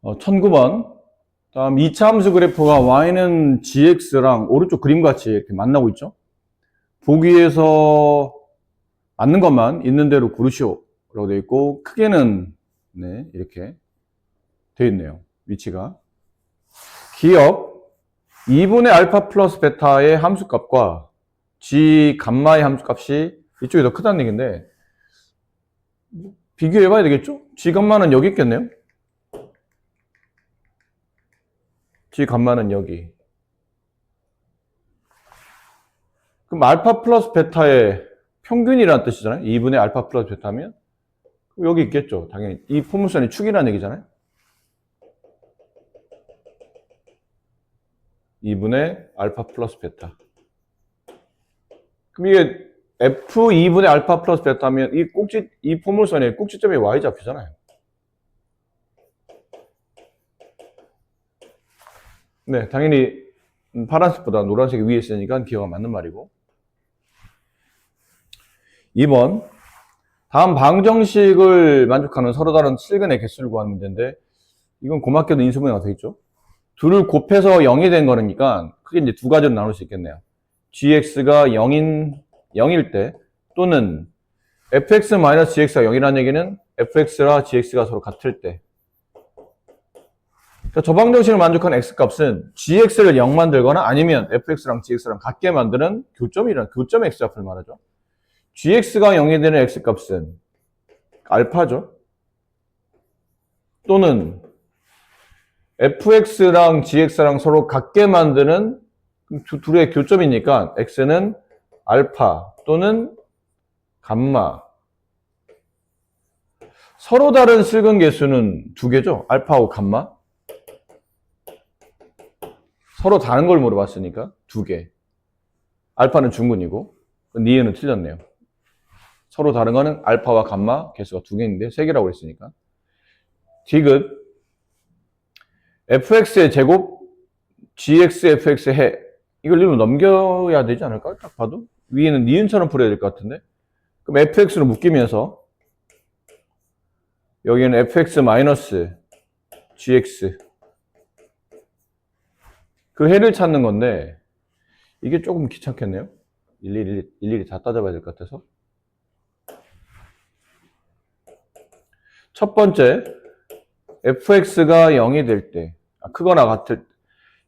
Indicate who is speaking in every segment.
Speaker 1: 1009번. 다음 2차 함수 그래프가 y는 gx랑 오른쪽 그림같이 이렇게 만나고 있죠. 보기에서 맞는 것만 있는 대로 고르시오 라고 되어 있고, 크게는 네, 이렇게 되어 있네요. 위치가. 기억 2분의 알파 플러스 베타의 함수값과 g 감마의 함수값이 이쪽이 더 크다는 얘기인데, 비교해 봐야 되겠죠? g 감마는 여기 있겠네요. g 감마는 여기. 그럼 알파 플러스 베타의 평균이라는 뜻이잖아요. 2분의 알파 플러스 베타면 여기 있겠죠. 당연히 이 포물선이 축이라는 얘기잖아요. 2분의 알파 플러스 베타. 그럼 이게 F2분의 알파 플러스 베타면 이 포물선의 꼭지점이 Y 좌표잖아요. 네, 당연히 파란색보다 노란색이 위에 있으니까 기호가 맞는 말이고. 2번. 다음 방정식을 만족하는 서로 다른 실근의 개수를 구하는 문제인데, 이건 고맙게도 인수분해가 되어 있죠. 둘을 곱해서 0이 된 거니까 크게 이제 두 가지로 나눌 수 있겠네요. gx가 0일 때, 또는 fx-gx가 0이라는 얘기는 fx와 gx가 서로 같을 때. 그러니까 저 방정식을 만족하는 x값은 gx를 0 만들거나 아니면 fx랑 gx랑 같게 만드는 교점이라는 교점 x좌표를 말하죠. gx가 0이 되는 x값은 알파죠. 또는 fx랑 gx랑 서로 같게 만드는 둘의 교점이니까 x는 알파 또는 감마. 서로 다른 실근 개수는 두 개죠. 알파하고 감마. 서로 다른 걸 물어봤으니까 두 개. 알파는 중근이고 니은은 틀렸네요. 서로 다른 거는 알파와 감마 개수가 두 개인데 세 개라고 했으니까. 디귿 fx의 제곱 gx fx의 해. 이걸 일로 넘겨야 되지 않을까? 딱 봐도 위에는 니은처럼 풀어야 될 것 같은데. 그럼 fx로 묶이면서 여기는 fx 마이너스 gx 그 해를 찾는 건데 이게 조금 귀찮겠네요. 일일이 다 따져봐야 될 것 같아서. 첫 번째, fx가 0이 될 때, 크거나 같을 때.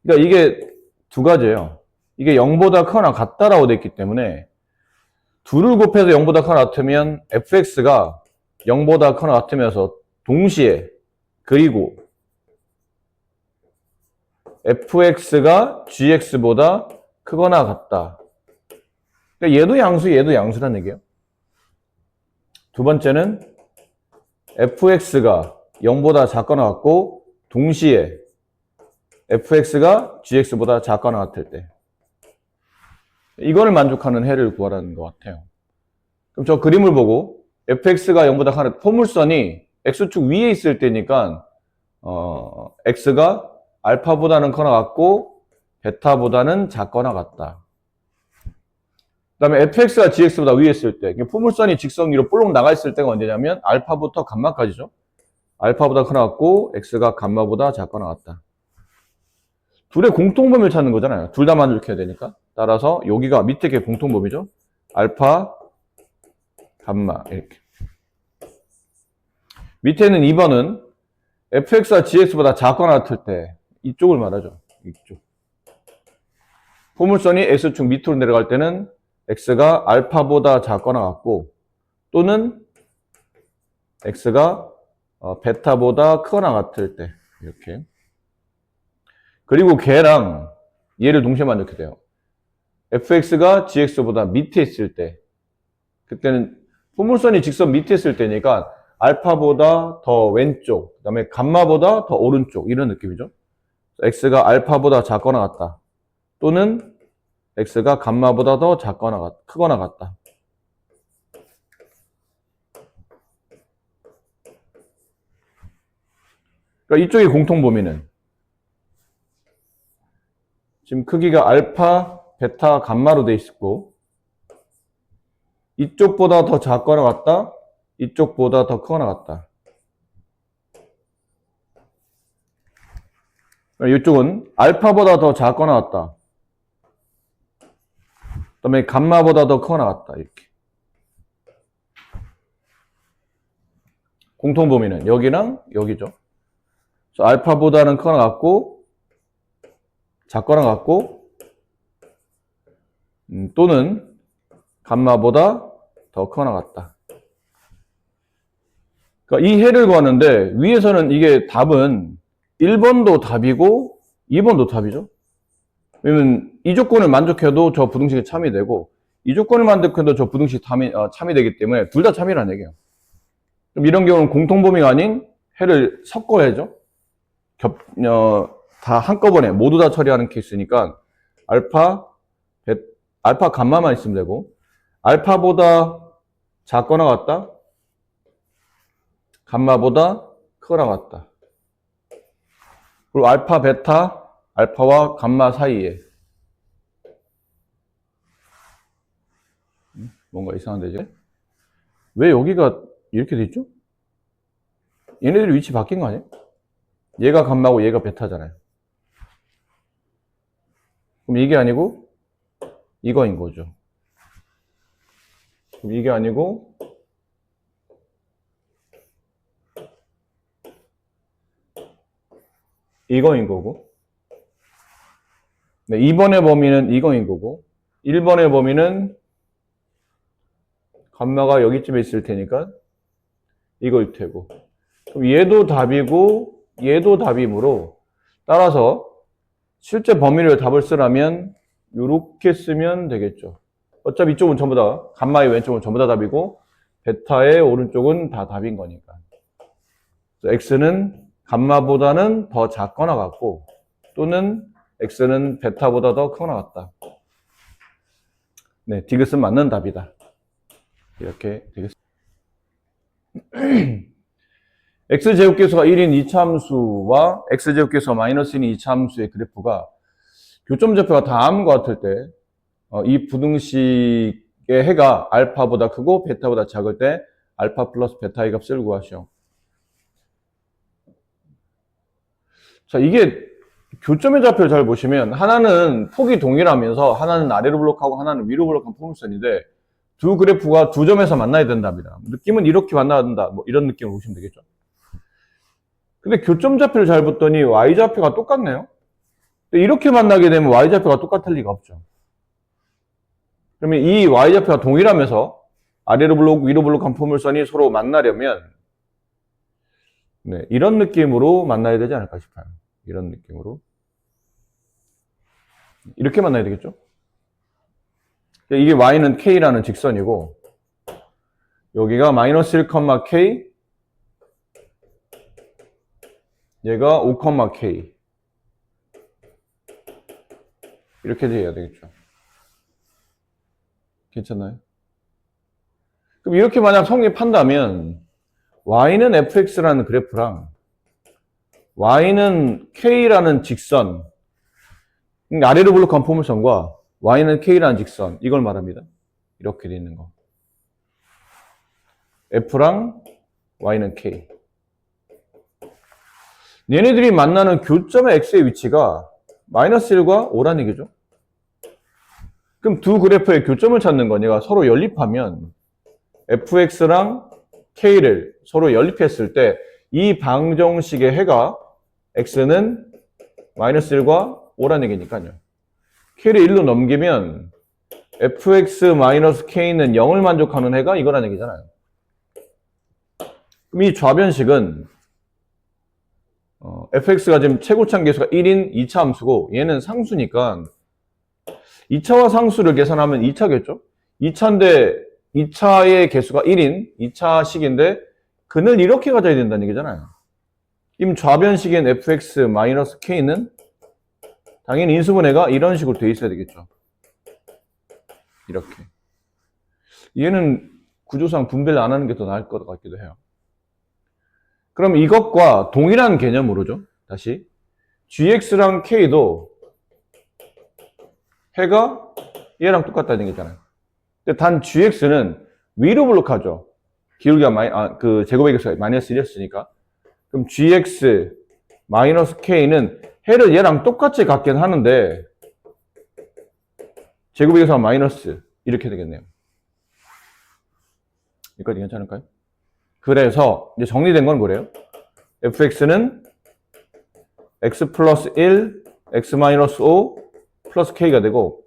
Speaker 1: 그러니까 이게 두 가지예요. 이게 0보다 크거나 같다라고 되어 있기 때문에 둘을 곱해서 0보다 크거나 같으면 fx가 0보다 크거나 같으면서 동시에, 그리고 fx가 gx보다 크거나 같다. 그러니까 얘도 양수, 얘도 양수라는 얘기예요. 두 번째는 fx가 0보다 작거나 같고 동시에 fx가 gx보다 작거나 같을 때. 이거를 만족하는 해를 구하라는 것 같아요. 그럼 저 그림을 보고 fx가 0보다 크거나, 포물선이 x축 위에 있을 때니까 x가 알파보다는 크거나 같고 베타보다는 작거나 같다. 그 다음에 fx가 gx보다 위에 있을 때, 포물선이 직선 위로 볼록 나가 있을 때가 언제냐면 알파부터 감마까지죠. 알파보다 크거나 같고 x가 감마보다 작거나 같다. 둘의 공통범위를 찾는 거잖아요. 둘 다 만족해야 되니까. 따라서 여기가 밑에 게 공통범위죠. 알파, 감마 이렇게. 밑에는 2번은 fx가 gx보다 작거나 같을 때 이쪽을 말하죠. 이쪽. 포물선이 x축 밑으로 내려갈 때는 x가 알파보다 작거나 같고 또는 x가 베타보다 크거나 같을 때 이렇게. 그리고 걔랑 얘를 동시에 만족해야 돼요. fx가 gx보다 밑에 있을 때, 그때는 포물선이 직선 밑에 있을 때니까 알파보다 더 왼쪽, 그 다음에 감마보다 더 오른쪽 이런 느낌이죠. x가 알파보다 작거나 같다. 또는 x가 감마보다 더 작거나 크거나 같다. 그러니까 이쪽의 공통범위는 지금 크기가 알파, 베타, 감마로 돼 있고 이쪽보다 더 작거나 같다. 이쪽보다 더 크거나 같다. 이쪽은 알파보다 더 작거나 같다. 그 다음에 감마보다 더 커나 같다. 이렇게. 공통범위는 여기랑 여기죠. 그래서 알파보다는 커나 같고, 작거나 같고, 또는 감마보다 더 커나 같다. 그러니까 이 해를 구하는데 위에서는 이게 답은 1번도 답이고 2번도 답이죠. 왜냐면 이 조건을 만족해도 저 부등식이 참이 되고 이 조건을 만족해도 저 부등식이 참이 되기 때문에 둘 다 참이라는 얘기예요. 그럼 이런 경우는 공통범위가 아닌 해를 섞어야죠. 다 한꺼번에 모두 다 처리하는 케이스니까 알파 감마만 있으면 되고 알파보다 작거나 같다. 감마보다 크거나 같다. 그리고 알파, 베타, 알파와 감마 사이에 뭔가 이상한데 이제 왜 여기가 이렇게 돼 있죠? 얘네들이 위치 바뀐 거 아니에요? 얘가 감마고 얘가 베타잖아요. 그럼 이게 아니고 이거인 거죠. 그럼 이게 아니고 이거인 거고, 네, 2번의 범위는 이거인 거고, 1번의 범위는 감마가 여기쯤에 있을 테니까 이거일 테고, 그럼 얘도 답이고 얘도 답이므로 따라서 실제 범위를 답을 쓰라면 이렇게 쓰면 되겠죠. 어차피 이쪽은 전부 다 감마의 왼쪽은 전부 다 답이고 베타의 오른쪽은 다 답인 거니까. 그래서 x는 감마보다는 더 작거나 같고 또는 x는 베타보다 더 크거나 같다. 네, 디귿은 맞는 답이다. 이렇게 되겠습니다. x제곱계수가 1인 이차함수와 x제곱계수가 마이너스 1인 이차함수의 그래프가 교점좌표가 다음과 같을 때 이 부등식의 해가 알파보다 크고 베타보다 작을 때 알파 플러스 베타의 값을 구하시오. 자, 이게 교점의 좌표를 잘 보시면 하나는 폭이 동일하면서 하나는 아래로 블록하고 하나는 위로 블록한 포물선인데 두 그래프가 두 점에서 만나야 된답니다. 느낌은 이렇게 만나야 된다. 뭐 이런 느낌을 보시면 되겠죠. 근데 교점 좌표를 잘 봤더니 y좌표가 똑같네요. 근데 이렇게 만나게 되면 y좌표가 똑같을 리가 없죠. 그러면 이 y좌표가 동일하면서 아래로 블록, 위로 블록한 포물선이 서로 만나려면 네, 이런 느낌으로 만나야 되지 않을까 싶어요. 이런 느낌으로. 이렇게 만나야 되겠죠? 이게 y는 k라는 직선이고 여기가 마이너스 1, k 얘가 5, k 이렇게 돼야 되겠죠. 괜찮나요? 그럼 이렇게 만약 성립한다면 y는 fx라는 그래프랑 y는 k라는 직선 아래로 블록한 포물선과 y는 k라는 직선 이걸 말합니다. 이렇게 돼 있는 거. f랑 y는 k. 얘네들이 만나는 교점의 x의 위치가 마이너스 1과 5라는 얘기죠. 그럼 두 그래프의 교점을 찾는 거니까 서로 연립하면 fx랑 k를 서로 연립했을 때 이 방정식의 해가 x는 마이너스 1과 5라는 얘기니까요. k를 1로 넘기면 fx 마이너스 k는 0을 만족하는 해가 이거라는 얘기잖아요. 그럼 이 좌변식은 fx가 지금 최고차항 계수가 1인 2차 함수고 얘는 상수니까 2차와 상수를 계산하면 2차겠죠? 2차인데 2차의 계수가 1인 2차식인데 근을 이렇게 가져야 된다는 얘기잖아요. 임 좌변식인 fx-k는 당연히 인수분해가 이런 식으로 돼 있어야 되겠죠. 이렇게. 얘는 구조상 분배를 안 하는 게 더 나을 것 같기도 해요. 그럼 이것과 동일한 개념으로죠. 다시 gx랑 k도 해가 얘랑 똑같다는 얘기잖아요. 근데 단 gx는 위로 블록하죠. 기울기가 그 제곱의 개수가 마이너스 1이었으니까. 그럼 gx 마이너스 k는 해를 얘랑 똑같이 갖긴 하는데 제곱의 계산 마이너스 이렇게 되겠네요. 여기까지 괜찮을까요? 그래서 이제 정리된 건 뭐래요? fx는 x 플러스 1, x 마이너스 5 플러스 k가 되고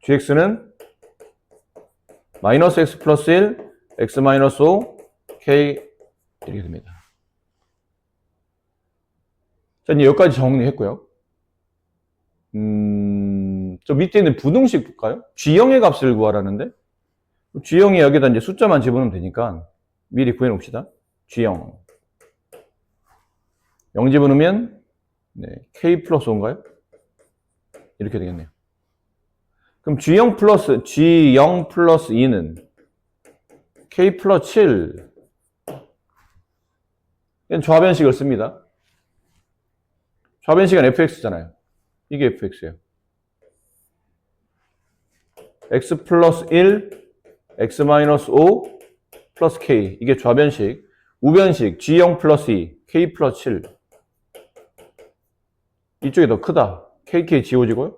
Speaker 1: gx는 마이너스 x 플러스 1, x 마이너스 5, k 이렇게 됩니다. 자, 이제 여기까지 정리했고요. 저 밑에 있는 부등식 볼까요? G형의 값을 구하라는데 G형이 여기다 이제 숫자만 집어넣으면 되니까 미리 구해 놓읍시다. G형 0 집어넣으면 네, K 플러스 5인가요? 이렇게 되겠네요. 그럼 G0 플러스 2는 K 플러스 7 이건 좌변식을 씁니다. 좌변식은 fx잖아요. 이게 fx예요. x 플러스 1, x 마이너스 5 플러스 k 이게 좌변식. 우변식 g0 플러스 2, k 플러스 7 이쪽이 더 크다. kk 지워지고요.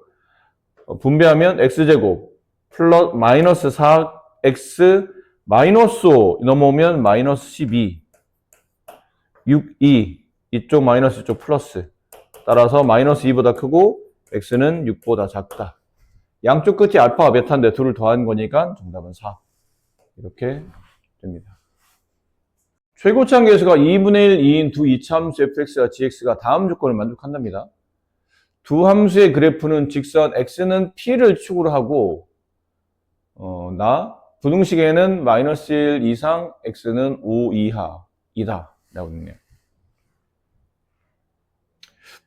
Speaker 1: 분배하면 x제곱 플러스 마이너스 4x 마이너스 5 넘어오면 마이너스 12 6, 2 이쪽 마이너스 이쪽 플러스 따라서 마이너스 2보다 크고 x는 6보다 작다. 양쪽 끝이 알파와 베타인데 둘을 더한 거니까 정답은 4 이렇게 됩니다. 최고치 한계수가 2분의 1, 2인 두 이차함수 fx와 gx가 다음 조건을 만족한답니다. 두 함수의 그래프는 직선 x는 p를 축으로 하고 부등식에는 마이너스 1 이상 x는 5 이하이다 라고 있네요.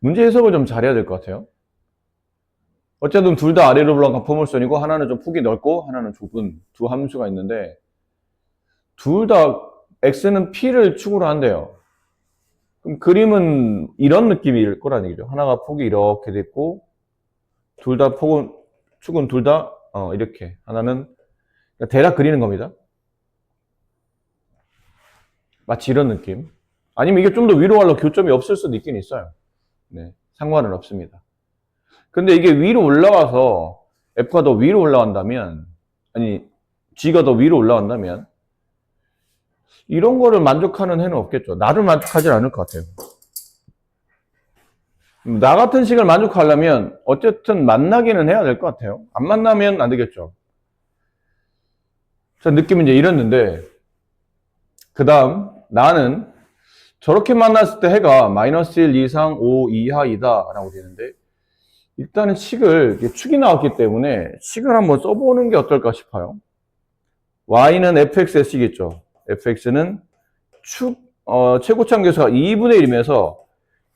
Speaker 1: 문제 해석을 좀 잘해야 될 것 같아요. 어쨌든 둘 다 아래로 올라간 포물선이고 하나는 좀 폭이 넓고 하나는 좁은 두 함수가 있는데 둘 다 x는 p를 축으로 한대요. 그럼 그림은 이런 느낌일 거라는 얘기죠. 하나가 폭이 이렇게 됐고 둘 다 축은 둘 다 이렇게 하나는 대략 그리는 겁니다. 마치 이런 느낌. 아니면 이게 좀 더 위로 가려고 교점이 없을 수도 있긴 있어요. 네, 상관은 없습니다. 근데 이게 위로 올라가서 F가 더 위로 올라간다면 G가 더 위로 올라간다면 이런 거를 만족하는 해는 없겠죠. 나를 만족하지 않을 것 같아요. 나 같은 식을 만족하려면 어쨌든 만나기는 해야 될 것 같아요. 안 만나면 안 되겠죠. 자, 느낌은 이제 이랬는데 그 다음 나는 저렇게 만났을 때 해가 마이너스 1 이상 5 이하이다 라고 되는데 일단은 축이 나왔기 때문에 식을 한번 써보는 게 어떨까 싶어요. y는 fx의 식이겠죠. fx는 최고치 한계수가 2분의 1이면서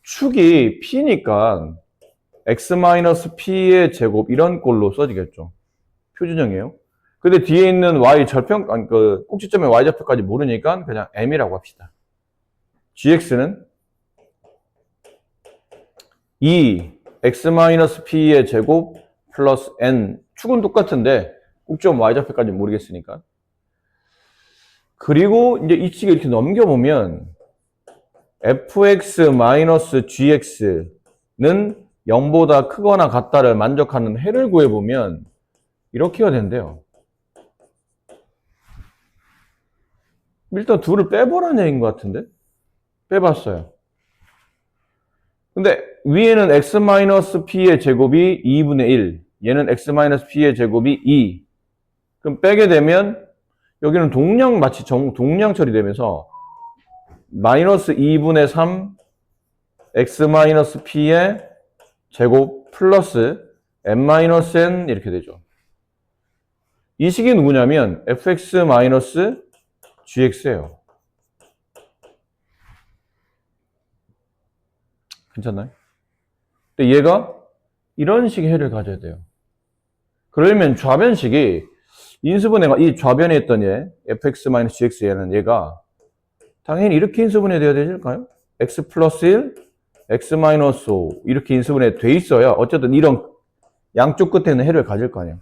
Speaker 1: 축이 p니까 x-p의 제곱 이런 꼴로 써지겠죠. 표준형이에요. 근데 뒤에 있는 꼭지점의 y좌표까지 모르니까 그냥 m이라고 합시다. gx는 2x-p의 제곱 플러스 n 축은 똑같은데 꼭지점 y좌표까지 모르겠으니까. 그리고 이제 이 식을 이렇게 넘겨보면 fx-gx는 0보다 크거나 같다를 만족하는 해를 구해보면 이렇게가 된대요. 일단 둘을 빼보라는 얘기인 것 같은데? 빼봤어요. 근데 위에는 x-p의 제곱이 2분의 1, 얘는 x-p의 제곱이 2. 그럼 빼게 되면 여기는 마치 동량 처리되면서 마이너스 2분의 3 x-p의 제곱 플러스 n-n 이렇게 되죠. 이 식이 누구냐면 fx-gx예요. 괜찮나요? 근데 얘가 이런 식의 해를 가져야 돼요. 그러면 좌변식이 인수분해가 이 좌변에 있던 얘 fx-gx 얘는 얘가 당연히 이렇게 인수분해 되어야 되실까요? x 플러스 1, x-5 이렇게 인수분해 돼 있어야 어쨌든 이런 양쪽 끝에는 해를 가질 거 아니에요.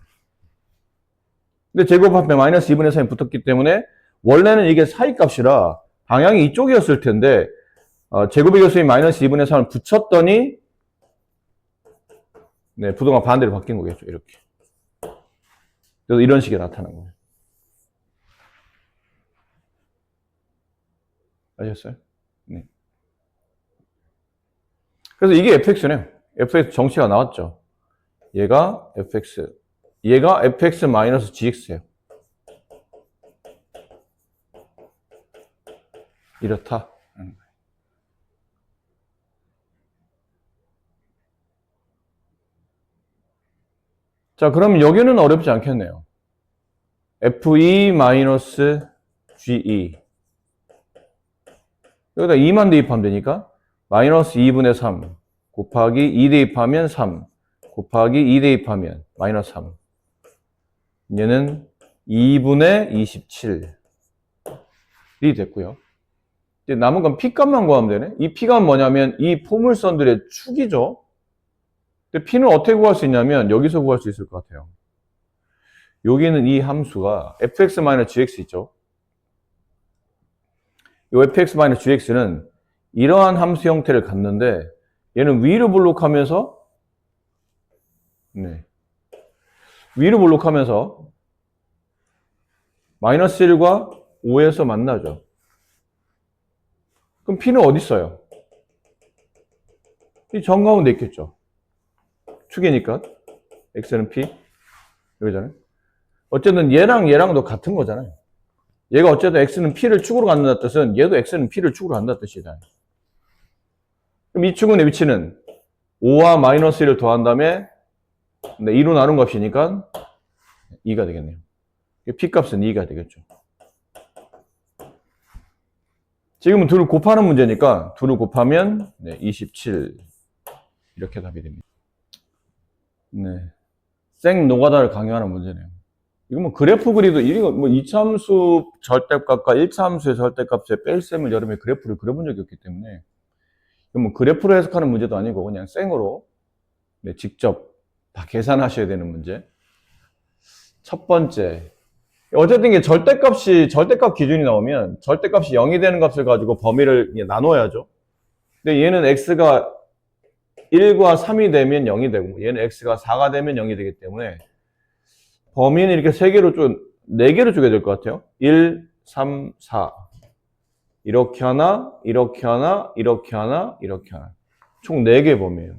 Speaker 1: 근데 제곱 앞에 마이너스 2분의 3이 붙었기 때문에 원래는 이게 사이값이라 방향이 이쪽이었을 텐데 제곱의 교수인 마이너스 2분의 3을 붙였더니 네, 부동화 반대로 바뀐 거겠죠. 이렇게. 그래서 이런 식이 나타난 거예요. 아셨어요? 네. 그래서 이게 fx네요. fx 정치가 나왔죠. 얘가 fx. 얘가 fx-gx예요. 이렇다. 자, 그럼 여기는 어렵지 않겠네요. fe-ge. 여기다 2만 대입하면 되니까 마이너스 2분의 3 곱하기 2 대입하면 3 곱하기 2 대입하면 마이너스 3. 얘는 2분의 27이 됐고요. 이제 남은 건 P값만 구하면 되네. 이 P값은 뭐냐면 이 포물선들의 축이죠. 근데 P는 어떻게 구할 수 있냐면 여기서 구할 수 있을 것 같아요. 여기는 이 함수가 fx-gx 있죠. 이 fx-gx는 이러한 함수 형태를 갖는데 얘는 위로 블록하면서 위로 블록하면서 마이너스 1과 5에서 만나죠. 그럼 P는 어디 있어요? 이 정가운데 있겠죠. 축이니까 x는 P 여기잖아요. 어쨌든 얘랑 얘랑도 같은 거잖아요. 얘가 어쨌든 x는 p를 축으로 갖는다는 뜻은 얘도 x는 p를 축으로 갖는다는 뜻이다. 그럼 이 축의 위치는 5와 마이너스 1을 더한 다음에 2로 나눈 값이니까 2가 되겠네요. p값은 2가 되겠죠. 지금은 둘을 곱하는 문제니까 둘을 곱하면 27 이렇게 답이 됩니다. 생 노가다를 강요하는 문제네요. 이거 뭐 그래프 그리도 이거 뭐 2차 함수 절대값과 1차 함수의 절대값의 뺄셈을 여름에 그래프를 그려본 적이 없기 때문에 이거 뭐 그래프로 해석하는 문제도 아니고 그냥 생으로 직접 다 계산하셔야 되는 문제. 첫 번째, 어쨌든 이게 절대값 기준이 나오면 절대값이 0이 되는 값을 가지고 범위를 나눠야죠. 근데 얘는 x가 1과 3이 되면 0이 되고 얘는 x가 4가 되면 0이 되기 때문에 범위는 이렇게 3개로 4개로 쪼개 될 것 같아요. 1, 3, 4. 이렇게 하나, 이렇게 하나, 이렇게 하나, 이렇게 하나. 총 4개 범위예요.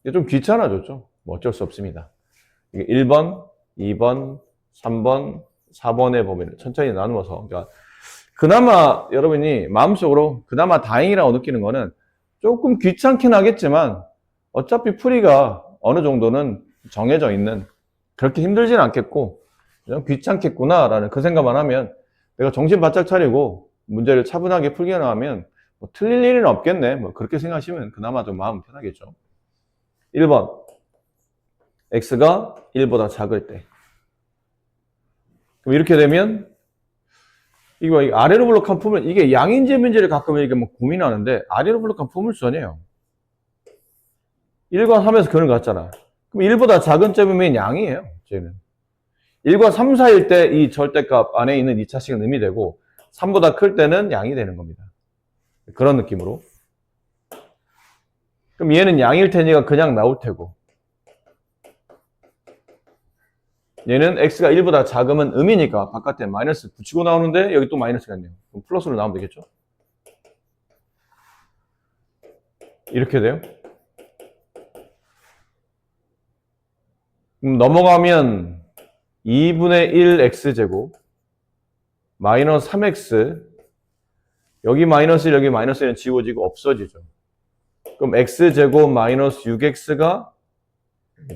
Speaker 1: 이게 좀 귀찮아졌죠? 뭐 어쩔 수 없습니다. 이게 1번, 2번, 3번, 4번의 범위를 천천히 나누어서. 그러니까 그나마 여러분이 마음속으로 그나마 다행이라고 느끼는 거는 조금 귀찮긴 하겠지만 어차피 풀이가 어느 정도는 정해져 있는 그렇게 힘들진 않겠고 좀 귀찮겠구나라는 그 생각만 하면 내가 정신 바짝 차리고 문제를 차분하게 풀기만 하면 뭐 틀릴 일은 없겠네. 뭐 그렇게 생각하시면 그나마 좀 마음 편하겠죠. 1번 x가 1보다 작을 때 그럼 이렇게 되면 이거 아래로 블록한 포물 이게 양인지 문제를 가끔 이렇게 뭐 고민하는데 아래로 블록한 포물선이에요. 1과 3에서 그런 거 같잖아. 그럼 1보다 작은 점이면 양이에요. 쟤는 1과 3 사이일 때 이 절대값 안에 있는 2차식은 음이 되고 3보다 클 때는 양이 되는 겁니다. 그런 느낌으로. 그럼 얘는 양일 테니까 그냥 나올 테고 얘는 x가 1보다 작으면 음이니까 바깥에 마이너스 붙이고 나오는데 여기 또 마이너스가 있네요. 그럼 플러스로 나오면 되겠죠? 이렇게 돼요. 그럼 넘어가면 2분의 1 x제곱 마이너스 3x 여기 마이너스 1 여기 마이너스 1은 지워지고 없어지죠. 그럼 x제곱 마이너스 6x가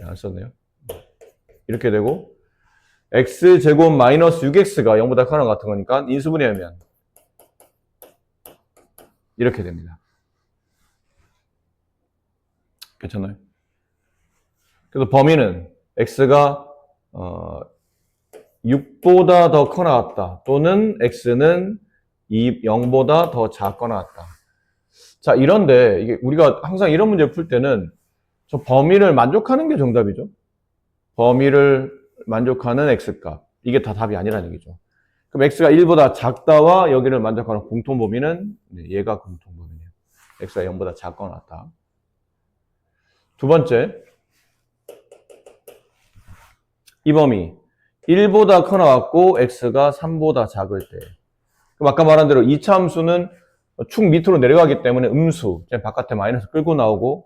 Speaker 1: 안 썼네요. 이렇게 되고 x제곱 마이너스 6x가 0보다 크거나 같은 거니까 인수분해하면 이렇게 됩니다. 괜찮나요? 그래서 범위는 x가 6보다 더 커나 같다. 또는 x는 0보다 더 작거나 같다. 자, 이런데 이게 우리가 항상 이런 문제를 풀 때는 저 범위를 만족하는 게 정답이죠. 범위를 만족하는 x값. 이게 다 답이 아니라는 얘기죠. 그럼 x가 1보다 작다와 여기를 만족하는 공통범위는 얘가 공통범위네요. x가 0보다 작거나 같다. 두 번째, 이 범위 1보다 커 나왔고 x가 3보다 작을 때. 그럼 아까 말한 대로 2차 함수는 축 밑으로 내려가기 때문에 음수, 바깥에 마이너스 끌고 나오고,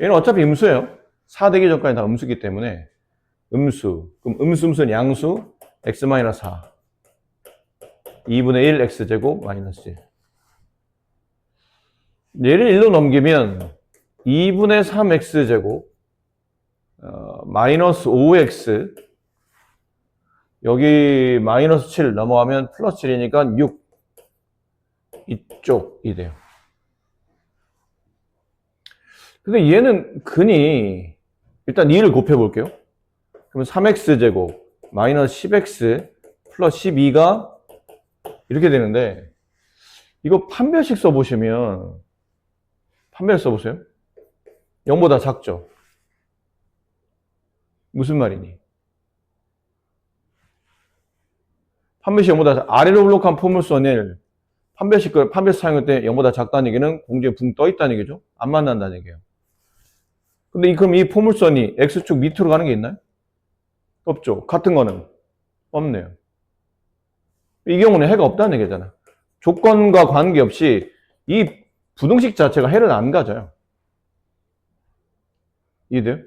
Speaker 1: 얘는 어차피 음수예요. 4 되기 전까지 다 음수기 때문에 음수. 그럼 음수는 양수 x-4 2분의 1 x제곱 마이너스 1. 얘를 1로 넘기면 2분의 3 x제곱 마이너스 5x 여기 마이너스 7 넘어가면 플러스 7이니까 6 이쪽이 돼요. 근데 얘는 근이 일단 2를 곱해볼게요. 그러면 3x제곱 마이너스 10x 플러스 12가 이렇게 되는데 이거 판별식 써보시면 판별 써보세요. 0보다 작죠? 무슨 말이니? 판별식 0보다 아래로 블록한 포물선을 판별식 사용할 때 0보다 작다는 얘기는 공중에 붕 떠 있다는 얘기죠? 안 만난다는 얘기예요. 근데 그럼 이 포물선이 x축 밑으로 가는 게 있나요? 없죠. 같은 거는 없네요. 이 경우는 해가 없다는 얘기잖아. 조건과 관계없이 이 부등식 자체가 해를 안 가져요. 이해돼요?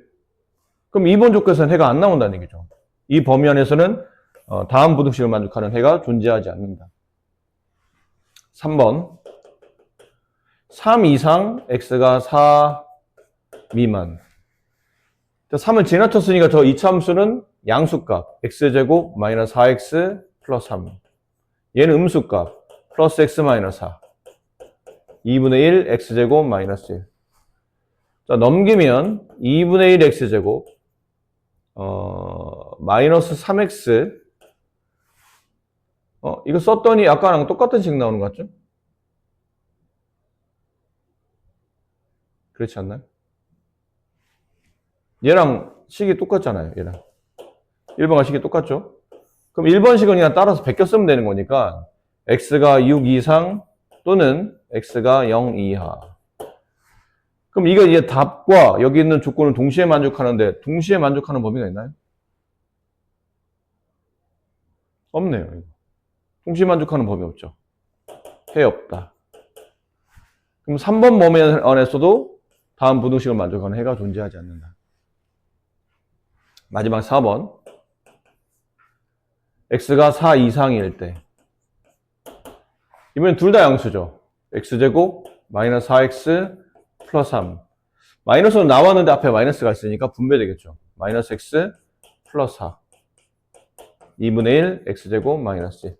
Speaker 1: 그럼 2번 조건에서는 해가 안 나온다는 얘기죠. 이 범위 안에서는 다음 부등식을 만족하는 해가 존재하지 않는다. 3번 3 이상 x가 4 미만. 3을 지나쳤으니까 저 이차함수는 양수값 x제곱 마이너스 4x 플러스 3. 얘는 음수값 플러스 x 마이너스 4. 2분의 1 x제곱 마이너스 1. 자, 넘기면 2분의 1 x제곱 마이너스 3x 이거 썼더니 아까랑 똑같은 식 나오는 것 같죠? 그렇지 않나요? 얘랑 식이 똑같잖아요. 얘랑 1번과 식이 똑같죠? 그럼 1번식은 그냥 따라서 베껴 쓰면 되는 거니까 x가 6 이상 또는 x가 0 이하. 그럼 이거 이제 답과 여기 있는 조건을 동시에 만족하는데 동시에 만족하는 범위가 있나요? 없네요. 동시에 만족하는 범위 없죠. 해 없다. 그럼 3번 범위 안에서도 다음 부등식을 만족하는 해가 존재하지 않는다. 마지막 4번 x가 4 이상일 때 이번엔 둘 다 양수죠. x제곱 마이너스 4x 플러스 3. 마이너스는 나왔는데 앞에 마이너스가 있으니까 분배되겠죠. 마이너스 x 플러스 4 2분의 1 x제곱 마이너스 1.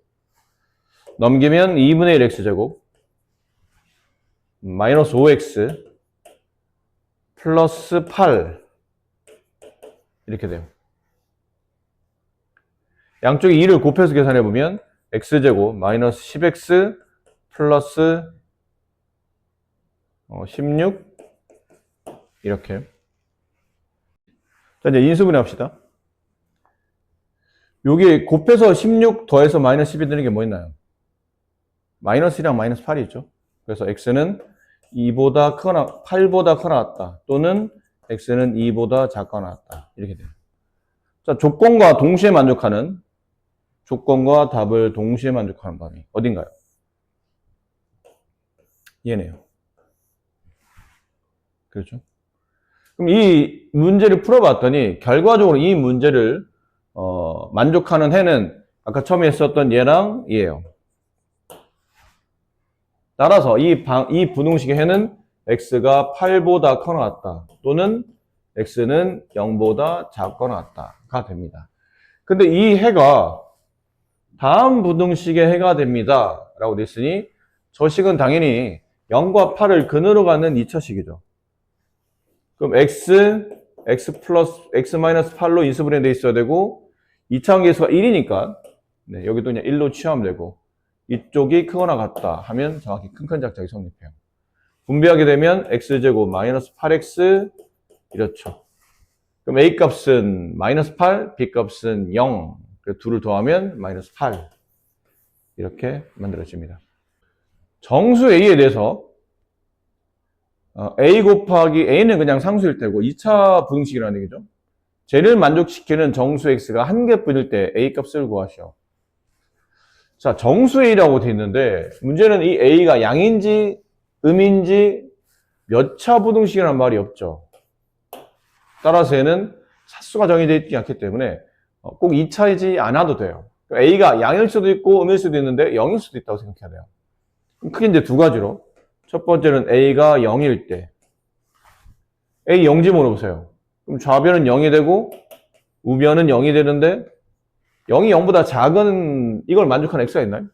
Speaker 1: 넘기면 2분의 1 x제곱 마이너스 5x 플러스 8 이렇게 돼요. 양쪽에 2를 곱해서 계산해보면 x제곱 마이너스 10x 플러스 16 이렇게. 자, 이제 인수분해 합시다. 여기 곱해서 16 더해서 마이너스 10이 되는 게 뭐 있나요? 마이너스 1이랑 마이너스 8이 있죠. 그래서 x는 2보다 크거나 8보다 커 나왔다. 또는 x는 2보다 작거 나왔다. 이렇게 돼요. 자, 조건과 동시에 만족하는 조건과 답을 동시에 만족하는 범위 어딘가요? 얘네요. 그렇죠? 그럼 이 문제를 풀어봤더니 결과적으로 이 문제를 만족하는 해는 아까 처음에 했었던 얘랑 얘예요. 따라서 이 부등식의 해는 x가 8보다 커 나왔다. 또는 x는 0보다 작거 나왔다가 됩니다. 근데 이 해가 다음 부등식의 해가 됩니다. 라고 됐으니 저 식은 당연히 0과 8을 근으로 갖는 2차식이죠. 그럼 x 플러스 x 마이너스 8로 인수분해 돼 있어야 되고 2차원 계수가 1이니까 네, 여기도 그냥 1로 취하면 되고 이쪽이 크거나 같다 하면 정확히 큰 작작이 성립해요. 분배하게 되면 x제곱 마이너스 8x 이렇죠. 그럼 a 값은 마이너스 8, b 값은 0. 그래서 둘을 더하면 마이너스 8 이렇게 만들어집니다. 정수 a에 대해서 a 곱하기 a는 그냥 상수일 때고 2차 부등식이라는 얘기죠. 쟤를 만족시키는 정수 x가 한 개뿐일 때 a 값을 구하시오. 자, 정수 a라고 돼 있는데 문제는 이 a가 양인지 음인지 몇 차 부등식이라는 말이 없죠. 따라서 얘는 차수가 정해져 있지 않기 때문에 꼭 2차이지 않아도 돼요. a가 양일 수도 있고 음일 수도 있는데 0일 수도 있다고 생각해야 돼요. 크게 이제 두 가지로. 첫 번째는 a가 0일 때 a 0지 물어보세요. 그럼 좌변은 0이 되고 우변은 0이 되는데 0이 0보다 작은 이걸 만족하는 x가 있나요?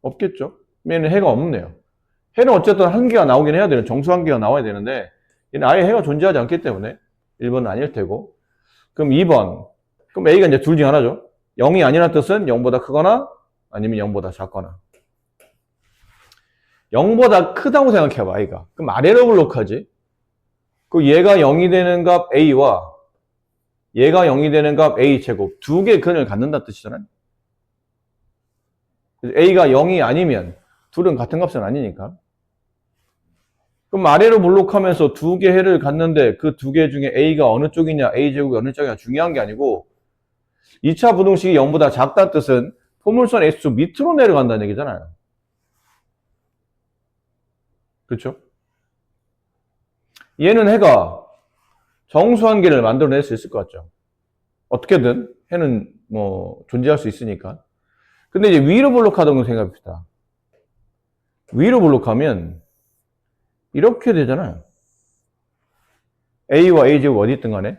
Speaker 1: 없겠죠. 얘는 해가 없네요. 해는 어쨌든 한 개가 나오긴 해야 되는 정수 한 개가 나와야 되는데 얘는 아예 해가 존재하지 않기 때문에 1번은 아닐 테고. 그럼 2번. 그럼 a가 이제 둘 중 하나죠. 0이 아니라는 뜻은 0보다 크거나 아니면 0보다 작거나. 0보다 크다고 생각해봐, a가. 그럼 아래로 블록하지. 그 얘가 0이 되는 값 a와 얘가 0이 되는 값 a 제곱 두 개의 근을 갖는다는 뜻이잖아요. a가 0이 아니면 둘은 같은 값은 아니니까. 그럼 아래로 블록하면서 두 개 해를 갖는데 그 두 개 중에 a가 어느 쪽이냐, a 제곱이 어느 쪽이냐 중요한 게 아니고 2차 부등식이 0보다 작다는 뜻은 포물선 x축 밑으로 내려간다는 얘기잖아요. 그렇죠? 얘는 해가 정수 한 개를 만들어낼 수 있을 것 같죠. 어떻게든 해는 뭐 존재할 수 있으니까. 근데 이제 위로 블록하던 거 생각합시다. 위로 블록하면 이렇게 되잖아요. a와 a 제곱 어디 있든 간에.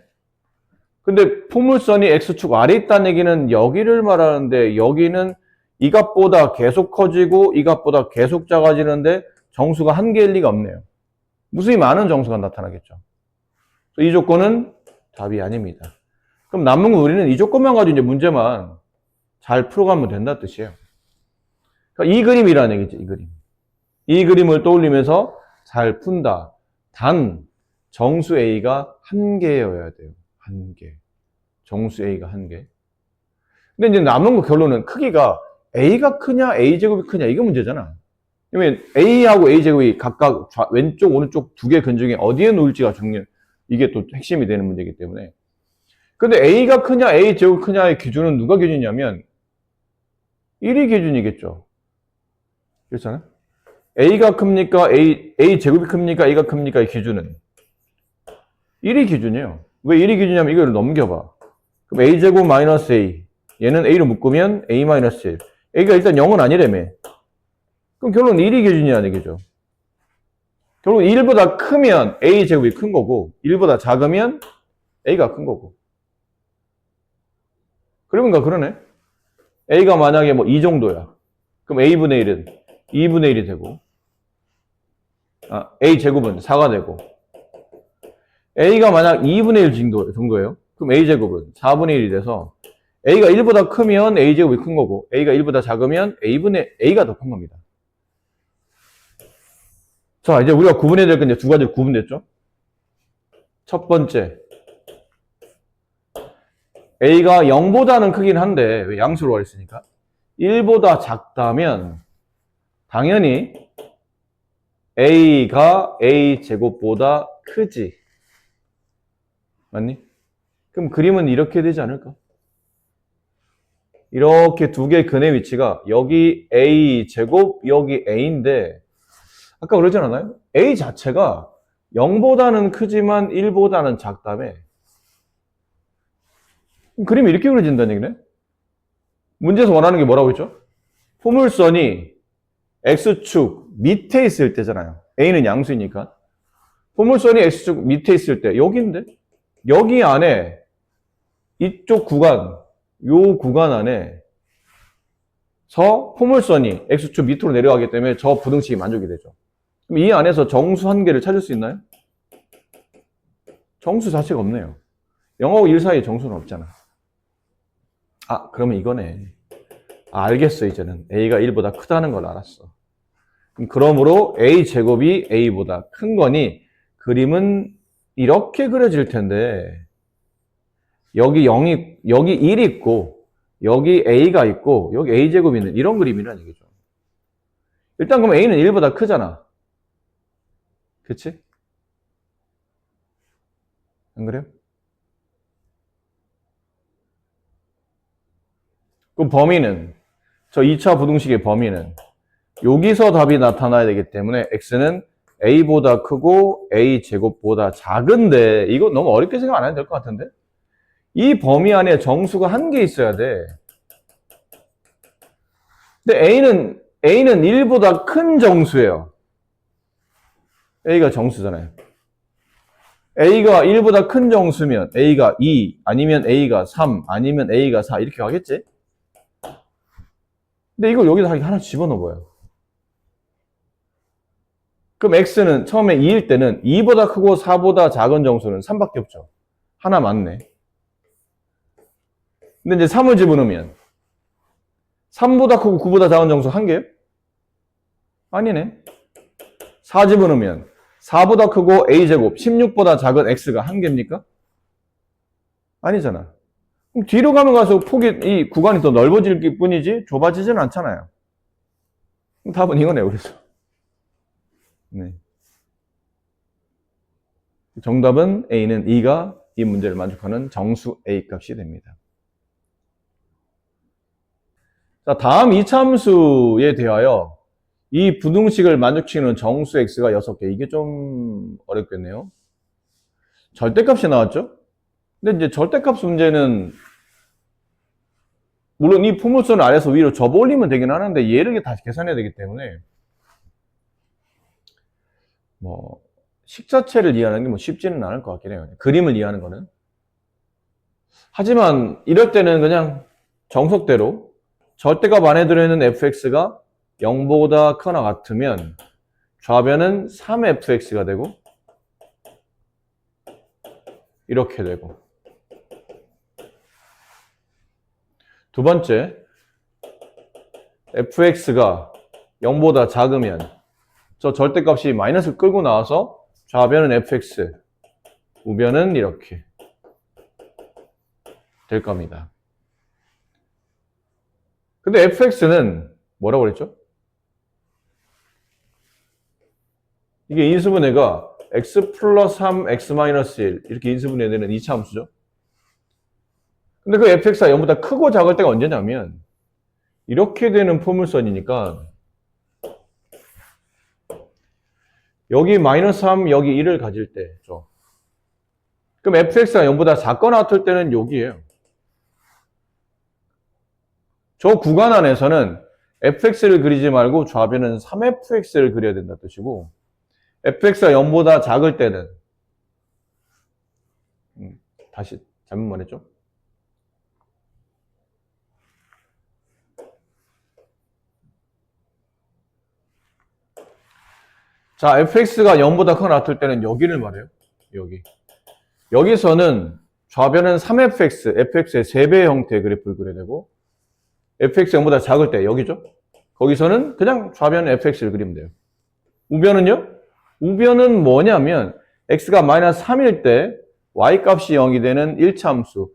Speaker 1: 근데 포물선이 x축 아래에 있다는 얘기는 여기를 말하는데 여기는 이 값보다 계속 커지고 이 값보다 계속 작아지는데 정수가 한 개일 리가 없네요. 무수히 많은 정수가 나타나겠죠. 이 조건은 답이 아닙니다. 그럼 남은 건 우리는 이 조건만 가지고 이제 문제만 잘 풀어가면 된다는 뜻이에요. 그러니까 이 그림이라는 얘기죠, 이 그림. 이 그림을 떠올리면서 잘 푼다. 단, 정수 A가 한 개여야 돼요. 한 개. 정수 A가 한 개. 근데 이제 남은 거 결론은 크기가 A가 크냐, A제곱이 크냐, 이거 문제잖아. 그러면 A하고 A제곱이 각각 왼쪽, 오른쪽 두 개 근 중에 어디에 놓을지가 중요, 이게 또 핵심이 되는 문제이기 때문에. 근데 A가 크냐, A제곱이 크냐의 기준은 누가 기준이냐면 1이 기준이겠죠. 그렇잖아요? A가 큽니까? A제곱이 큽니까? A가 큽니까? 이 기준은 1이 기준이에요. 왜 1이 기준이냐면 이걸 넘겨봐. 그럼 A제곱 마이너스 A. 얘는 A로 묶으면 A 마이너스 1. A가 일단 0은 아니라며. 그럼 결론 1이 기준이라는 얘기죠. 결국 1보다 크면 A제곱이 큰 거고 1보다 작으면 A가 큰 거고. 그러니까 그러네. A가 만약에 뭐 2 정도야. 그럼 A분의 1은 2분의 1이 되고 A제곱은 4가 되고 A가 만약 2분의 1 정도예요. 그럼 A제곱은 4분의 1이 돼서 A가 1보다 크면 A제곱이 큰 거고 A가 1보다 작으면 A가 더 큰 겁니다. 자, 이제 우리가 구분해야 될 건 이제 두 가지로 구분됐죠? 첫 번째, A가 0보다는 크긴 한데, 왜 양수로 했으니까? 1보다 작다면, 당연히 A가 A제곱보다 크지. 맞니? 그럼 그림은 이렇게 되지 않을까? 이렇게 두 개의 근의 위치가 여기 A제곱, 여기 A인데, 아까 그러지 않았나요? A 자체가 0보다는 크지만 1보다는 작다며. 그림이 이렇게 그려진다는 얘기네. 문제에서 원하는 게 뭐라고 했죠? 포물선이 X축 밑에 있을 때잖아요. A는 양수이니까. 포물선이 X축 밑에 있을 때 여기인데 여기 안에 이쪽 구간, 요 구간 안에 포물선이 X축 밑으로 내려가기 때문에 저 부등식이 만족이 되죠. 그럼 이 안에서 정수 한 개를 찾을 수 있나요? 정수 자체가 없네요. 0하고 1 사이에 정수는 없잖아. 그러면 이거네. 알겠어, 이제는. A가 1보다 크다는 걸 알았어. 그러므로 A제곱이 A보다 큰 거니 그림은 이렇게 그려질 텐데 여기 1 있고 여기 A가 있고 여기 A제곱이 있는 이런 그림이란 얘기죠. 일단 그럼 A는 1보다 크잖아. 그치? 안 그래요? 그 범위는, 저 2차 부등식의 범위는 여기서 답이 나타나야 되기 때문에 x는 a보다 크고 a제곱보다 작은데, 이거 너무 어렵게 생각 안 해도 될 것 같은데? 이 범위 안에 정수가 한 개 있어야 돼. 근데 a는 1보다 큰 정수예요. a가 정수잖아요. a가 1보다 큰 정수면 a가 2, 아니면 a가 3, 아니면 a가 4 이렇게 가겠지? 근데 이걸 여기다 하나 집어넣어봐요. 그럼 x는 처음에 2일 때는 2보다 크고 4보다 작은 정수는 3밖에 없죠. 하나 맞네. 근데 이제 3을 집어넣으면 3보다 크고 9보다 작은 정수 한 개요? 아니네. 4 집어넣으면 4보다 크고 a제곱 16보다 작은 x가 한 개입니까? 아니잖아. 그럼 뒤로 가면 갈수록 폭이, 이 구간이 더 넓어질 뿐이지 좁아지지는 않잖아요. 그럼 답은 이거네요. 그래서 네. 정답은 a는 2가 이 문제를 만족하는 정수 a 값이 됩니다. 자, 다음 이차함수에 대하여 이 부등식을 만족시키는 정수 x가 6개. 이게 좀 어렵겠네요. 절대값이 나왔죠? 근데 이제 절대값 문제는 물론 이 포물선을 아래에서 위로 접어 올리면 되긴 하는데 얘를 다시 계산해야 되기 때문에 뭐 식 자체를 이해하는 게 뭐 쉽지는 않을 것 같긴 해요. 그림을 이해하는 거는. 하지만 이럴 때는 그냥 정석대로 절대값 안에 들어있는 fx가 0보다 크거나 같으면 좌변은 3fx가 되고 이렇게 되고, 두 번째 fx가 0보다 작으면 저 절대값이 마이너스를 끌고 나와서 좌변은 fx, 우변은 이렇게 될 겁니다. 근데 fx는 뭐라고 그랬죠? 이게 인수분해가 x 플러스 3, x 마이너스 1 이렇게 인수분해되는 2차 함수죠. 근데 그 fx가 0보다 크고 작을 때가 언제냐면 이렇게 되는 포물선이니까 여기 마이너스 3, 여기 1을 가질 때죠. 그럼 fx가 0보다 작거나 같을 때는 여기예요. 저 구간 안에서는 fx를 그리지 말고 좌변은 3fx를 그려야 된다는 뜻이고, fx가 0보다 작을 때는 다시 잘못 말했죠? 자, fx가 0보다 크거나 같을 때는 여기를 말해요. 여기. 여기서는 좌변은 3fx, fx의 3배의 형태의 그래프를 그려야 되고, fx가 0보다 작을 때 여기죠? 거기서는 그냥 좌변 fx를 그리면 돼요. 우변은요? 우변은 뭐냐면 x가 마이너스 3일 때 y값이 0이 되는 1차 함수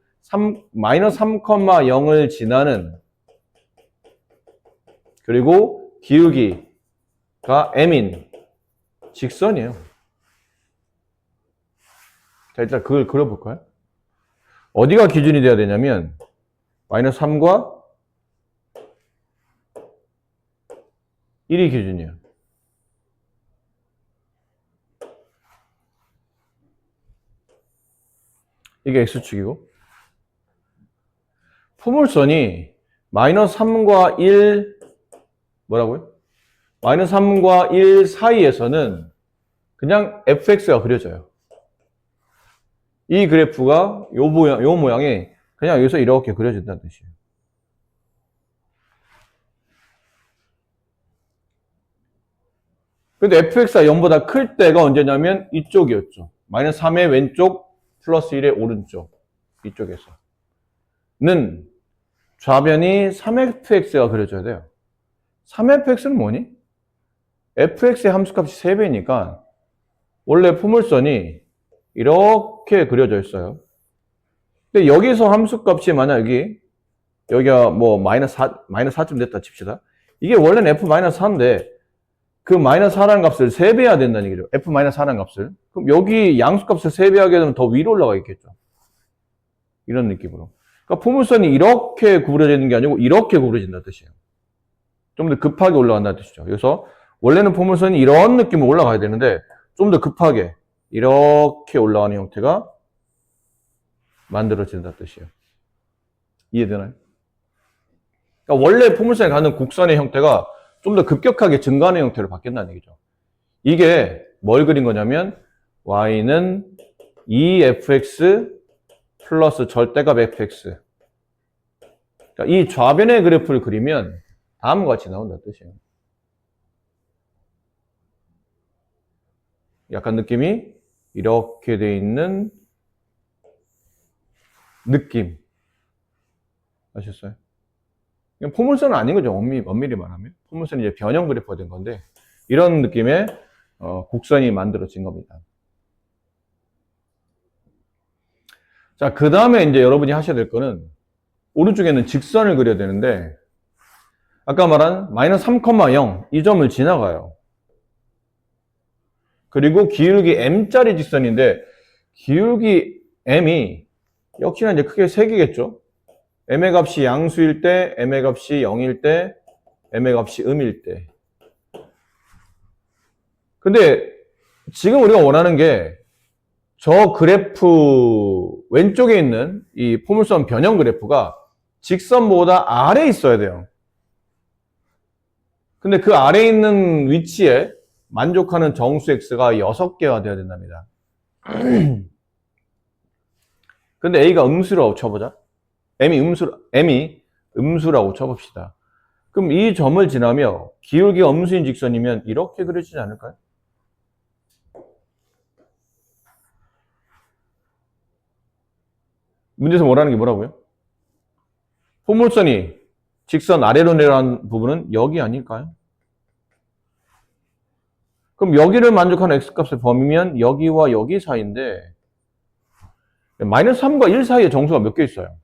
Speaker 1: 마이너스 3,0을 지나는, 그리고 기울기가 m인 직선이에요. 자, 일단 그걸 그려볼까요? 어디가 기준이 돼야 되냐면 마이너스 3과 1이 기준이에요. 이게 x축이고, 포물선이 마이너스 3과 1 뭐라고요? 마이너스 3과 1 사이에서는 그냥 fx가 그려져요. 이 그래프가 요 모양이 그냥 여기서 이렇게 그려진다는 뜻이에요. 근데 fx가 0보다 클 때가 언제냐면 이쪽이었죠. 마이너스 3의 왼쪽 플러스 1의 오른쪽, 이쪽에서 는 좌변이 3fx가 그려져야 돼요. 3fx는 뭐니? fx의 함수값이 3배니까 원래 포물선이 이렇게 그려져 있어요. 근데 여기서 함수값이 만약 여기가 뭐 마이너스 4쯤 됐다 칩시다. 이게 원래는 f-4인데 그 마이너스 4라는 값을 3배해야 된다는 얘기죠. f-4라는 값을. 그럼 여기 양수값을 3배하게 되면 더 위로 올라가겠죠. 이런 느낌으로. 그러니까 포물선이 이렇게 구부러지는 게 아니고 이렇게 구부러진다는 뜻이에요. 좀 더 급하게 올라간다는 뜻이죠. 그래서 원래는 포물선이 이런 느낌으로 올라가야 되는데 좀 더 급하게 이렇게 올라가는 형태가 만들어진다는 뜻이에요. 이해되나요? 그러니까 원래 포물선이 가는 곡선의 형태가 좀 더 급격하게 증가하는 형태로 바뀐다는 얘기죠. 이게 뭘 그린 거냐면 y는 2fx 플러스 절대값 fx. 그러니까 이 좌변의 그래프를 그리면 다음과 같이 나온다는 뜻이에요. 약간 느낌이 이렇게 돼 있는 느낌. 아셨어요? 포물선은 아닌 거죠. 엄밀히 말하면. 포물선이 이제 변형 그래프가 된 건데, 이런 느낌의 곡선이 만들어진 겁니다. 자, 그 다음에 이제 여러분이 하셔야 될 거는, 오른쪽에는 직선을 그려야 되는데, 아까 말한 마이너스 3,0 이 점을 지나가요. 그리고 기울기 m짜리 직선인데, 기울기 m이 역시나 이제 크게 3개겠죠? m의 값이 양수일 때, m의 값이 0일 때, m의 값이 음일 때. 근데 지금 우리가 원하는 게 저 그래프 왼쪽에 있는 이 포물선 변형 그래프가 직선보다 아래에 있어야 돼요. 근데 그 아래에 있는 위치에 만족하는 정수 x가 6개가 되어야 된답니다. 근데 a가 음수라고 쳐보자. m이 음수라고 쳐봅시다. 그럼 이 점을 지나며 기울기가 음수인 직선이면 이렇게 그려지지 않을까요? 문제에서 뭐라는 게 뭐라고요? 포물선이 직선 아래로 내려가는 부분은 여기 아닐까요? 그럼 여기를 만족하는 x값의 범위면 여기와 여기 사이인데 마이너스 3과 1 사이에 정수가 몇 개 있어요?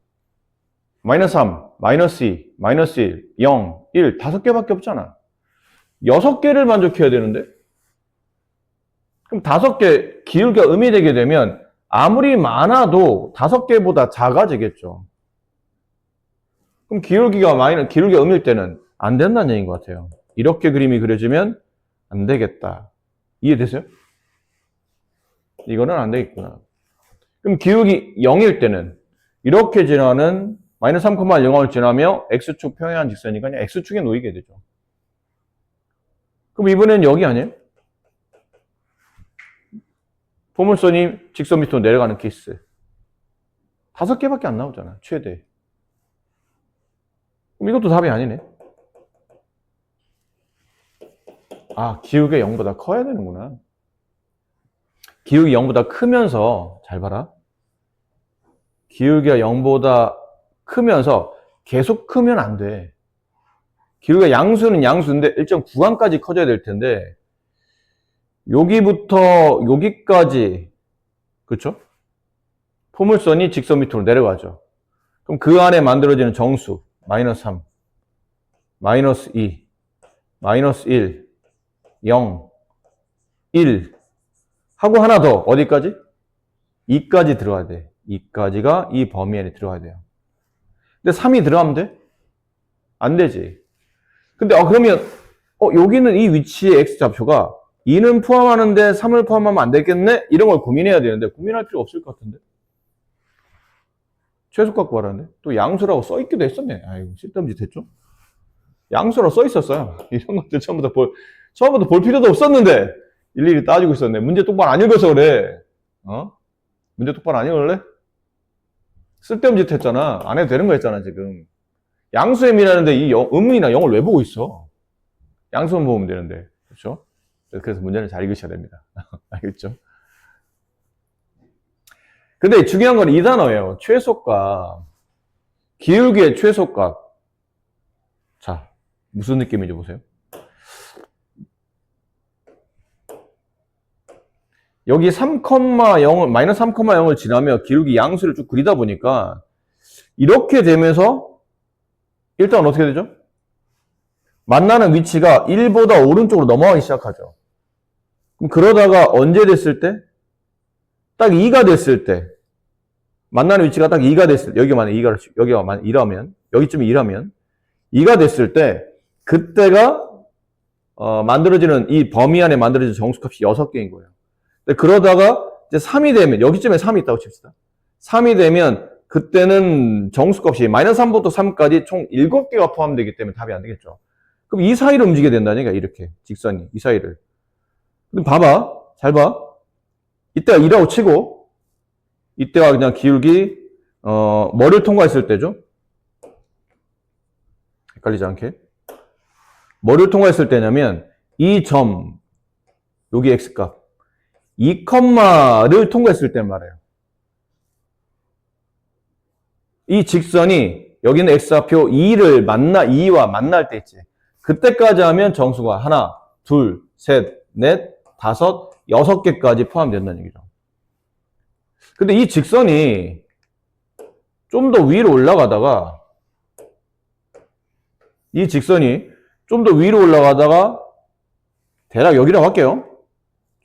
Speaker 1: 마이너스 3, 마이너스 2, 마이너스 1, 0, 1, 5개밖에 없잖아. 6개를 만족해야 되는데? 그럼 5개, 기울기가 음이 되게 되면 아무리 많아도 5개보다 작아지겠죠. 그럼 기울기가 음일 때는 안 된다는 얘기인 것 같아요. 이렇게 그림이 그려지면 안 되겠다. 이해되세요? 이거는 안 되겠구나. 그럼 기울기 0일 때는 이렇게 지나는 마이너스 3,0을 지나며 x축 평행한 직선이니까 그냥 x축에 놓이게 되죠. 그럼 이번엔 여기 아니에요? 포물선이 직선 밑으로 내려가는 케이스. 5개밖에 안 나오잖아, 최대. 그럼 이것도 답이 아니네. 아, 기울기가 0보다 커야 되는구나. 기울기 0보다 크면서, 잘 봐라. 기울기가 0보다 크면서 계속 크면 안 돼. 기울기가 양수는 양수인데 일정 구간까지 커져야 될 텐데 여기부터 여기까지 그렇죠? 포물선이 직선 밑으로 내려가죠. 그럼 그 안에 만들어지는 정수 마이너스 3, 마이너스 2, 마이너스 1, 0, 1 하고 하나 더 어디까지? 2까지 들어가야 돼. 2까지가 이 범위 안에 들어가야 돼요. 근데 3이 들어가면 돼? 안 되지. 근데 그러면 여기는 이 위치의 x좌표가 2는 포함하는데 3을 포함하면 안 되겠네? 이런 걸 고민해야 되는데 고민할 필요 없을 것 같은데. 최소값 구하라는데 또 양수라고 써있기도 했었네. 아이고 쓸데없는 짓 했죠? 양수라고 써있었어요. 이런 것들 처음부터 볼 필요도 없었는데 일일이 따지고 있었네. 문제 똑바로 안 읽어서 그래. 문제 똑바로 안 읽을래? 쓸데없는 짓 했잖아. 안 해도 되는 거 했잖아 지금. 양수엠이라는데 이 음이나 0을 왜 보고 있어? 양수만 보면 되는데. 그렇죠? 그래서 문제는 잘 읽으셔야 됩니다. 알겠죠? 근데 중요한 건 이 단어예요. 최소값. 기울기의 최소값. 자, 무슨 느낌인지 보세요. 여기 3,0을, 마이너스 3,0을 지나며 기울기 양수를 쭉 그리다 보니까 이렇게 되면서 일단 어떻게 되죠? 만나는 위치가 1보다 오른쪽으로 넘어가기 시작하죠. 그럼 그러다가 언제 됐을 때? 딱 2가 됐을 때. 만나는 위치가 딱 2가 됐을 때. 여기가 만약 2라면, 여기쯤이 2라면, 2가 됐을 때, 그때가, 만들어지는, 이 범위 안에 만들어지는 정수값이 6개인 거예요. 근데 그러다가, 이제 3이 되면, 여기쯤에 3이 있다고 칩시다. 3이 되면, 그때는 정수값이 -3부터 3까지 총 7개가 포함되기 때문에 답이 안 되겠죠. 그럼 이 사이를 움직여야 된다니까, 이렇게. 직선이. 이 사이를. 그럼 봐봐. 잘 봐. 이때가 2라고 치고, 이때가 그냥 기울기, 뭐를 통과했을 때죠? 헷갈리지 않게. 뭐를 통과했을 때냐면, 이 점, 여기 x값. 2컴마를 통과했을 때 말이에요. 이 직선이, 여기는 x좌표 2와 만날 때 있지. 그때까지 하면 정수가 하나, 둘, 셋, 넷, 다섯, 6개까지 포함된다는 얘기죠. 근데 이 직선이 좀 더 위로 올라가다가 대략 여기라고 할게요.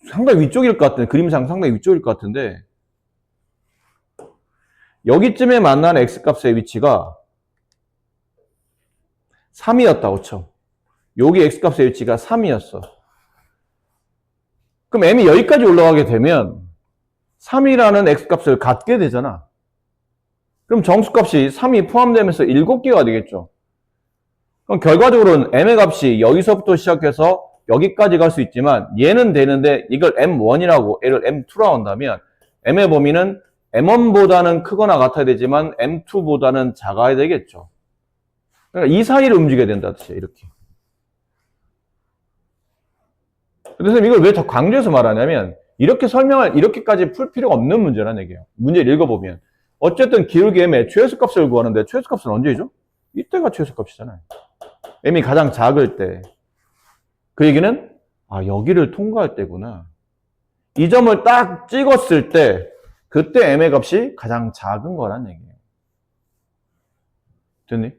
Speaker 1: 상당히 위쪽일 것 같은데, 그림상 상당히 위쪽일 것 같은데, 여기쯤에 만나는 x값의 위치가 3이었다고 쳐. 여기 x값의 위치가 3이었어. 그럼 m이 여기까지 올라가게 되면 3이라는 x값을 갖게 되잖아. 그럼 정수값이 3이 포함되면서 7개가 되겠죠. 그럼 결과적으로는 m의 값이 여기서부터 시작해서 여기까지 갈 수 있지만 얘는 되는데 이걸 m1이라고 얘를 m2라고 한다면 m의 범위는 m1보다는 크거나 같아야 되지만 m2보다는 작아야 되겠죠. 그러니까 이 사이를 움직여야 된다 뜻이에요. 이렇게. 그래서 이걸 왜 더 강조해서 말하냐면 이렇게까지 풀 필요가 없는 문제라는 얘기예요. 문제를 읽어보면. 어쨌든 기울기 m의 최소값을 구하는데 최소값은 언제죠? 이때가 최소값이잖아요. m이 가장 작을 때. 그 얘기는 여기를 통과할 때구나. 이 점을 딱 찍었을 때 그때 m의 값이 가장 작은 거란 얘기예요. 됐니?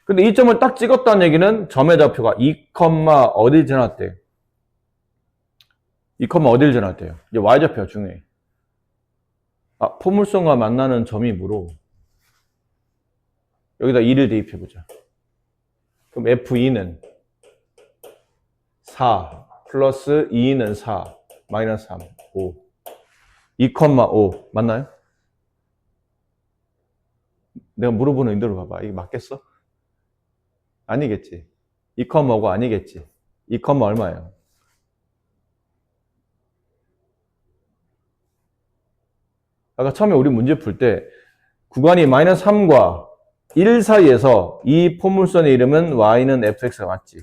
Speaker 1: 근데 이 점을 딱 찍었다는 얘기는 점의 좌표가 2, 어딜 지났대? 2, 어딜 지났대요? 이제 y좌표가 중요해. 포물선과 만나는 점이 무로 여기다 2를 대입해보자. 그럼 F2는 4 플러스 2는 4 마이너스 3, 5 2,5 맞나요? 내가 물어보는 의도로 봐봐. 이게 맞겠어? 아니겠지. 2,5가 아니겠지. 2, 얼마예요? 아까 처음에 우리 문제 풀 때 구간이 마이너스 3과 1 사이에서 이 포물선의 이름은 y는 fx가 맞지.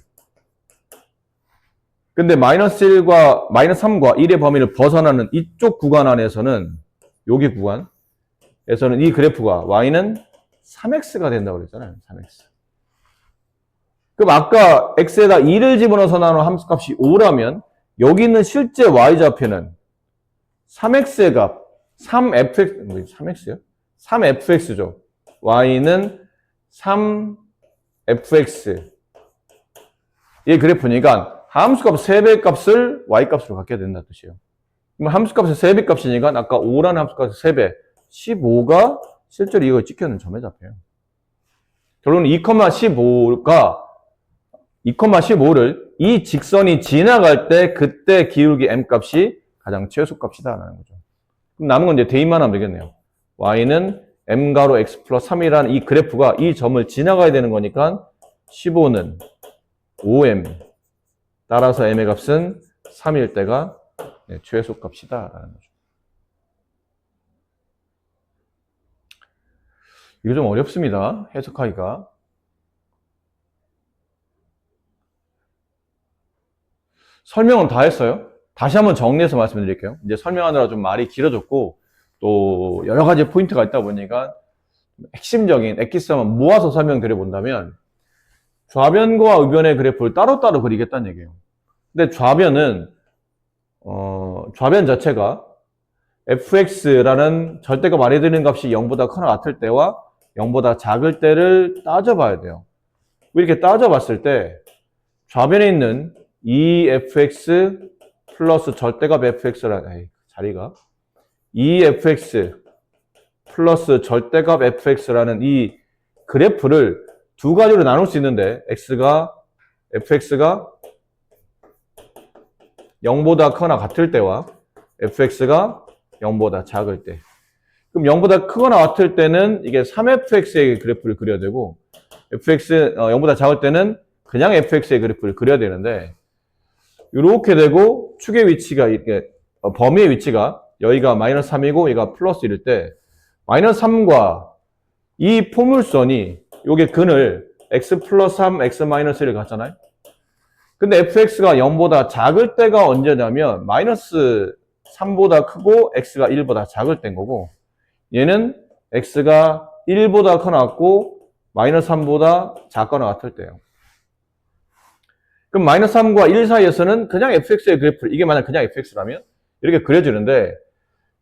Speaker 1: 근데 마이너스 3과 1의 범위를 벗어나는 이쪽 구간 안에서는 여기 구간에서는 이 그래프가 y는 3x가 된다고 그랬잖아요. 3x. 그럼 아까 x에다 2를 집어넣어서 나눈 함수값이 5라면 여기 있는 실제 y좌표는 3x의 값 3fx요? 3fx죠. y는 3fx. 이 그래프니까 함수값 3배 값을 y값으로 갖게 된다는 뜻이에요. 그럼 함수값의 3배 값이니까 아까 5라는 함수값의 3배, 15가 실제로 이거 찍혀있는 점의 좌표예요. 결론은 2,15를 이 직선이 지나갈 때 그때 기울기 m값이 가장 최소값이다라는 거죠. 그럼 남은 건 이제 대입만 하면 되겠네요. y는 m가로 x 플러스 3이라는 이 그래프가 이 점을 지나가야 되는 거니까 15는 5m. 따라서 m의 값은 3일 때가 최소값이다라는 거죠. 이거 좀 어렵습니다. 해석하기가. 설명은 다 했어요. 다시 한번 정리해서 말씀드릴게요. 이제 설명하느라 좀 말이 길어졌고 또 여러 가지 포인트가 있다 보니까 핵심적인 엑기스만 모아서 설명드려 본다면 좌변과 우변의 그래프를 따로따로 그리겠다는 얘기예요. 근데 좌변은 좌변 자체가 fx라는 절대값 안에 드는 값이 0보다 크거나 같을 때와 0보다 작을 때를 따져봐야 돼요. 이렇게 따져봤을 때 좌변에 있는 2fx 플러스 절대값 fx라는 자리가 2fx 플러스 절대값 fx라는 이 그래프를 두 가지로 나눌 수 있는데 fx가 0보다 크거나 같을 때와 fx가 0보다 작을 때. 그럼 0보다 크거나 같을 때는 이게 3fx의 그래프를 그려야 되고 fx 0보다 작을 때는 그냥 fx의 그래프를 그려야 되는데 이렇게 되고 축의 위치가 이렇게 범위의 위치가 여기가 마이너스 3이고 여기가 플러스 1일 때 마이너스 3과 이 포물선이 요게 근을 x 플러스 3, x 마이너스 1을 갖잖아요. 근데 fx가 0보다 작을 때가 언제냐면 마이너스 3보다 크고 x가 1보다 작을 때인 거고 얘는 x가 1보다 커 같고 마이너스 3보다 작거나 같을 때예요. 그럼 마이너스 3과 1 사이에서는 그냥 fx의 그래프를 이게 만약 그냥 fx라면 이렇게 그려지는데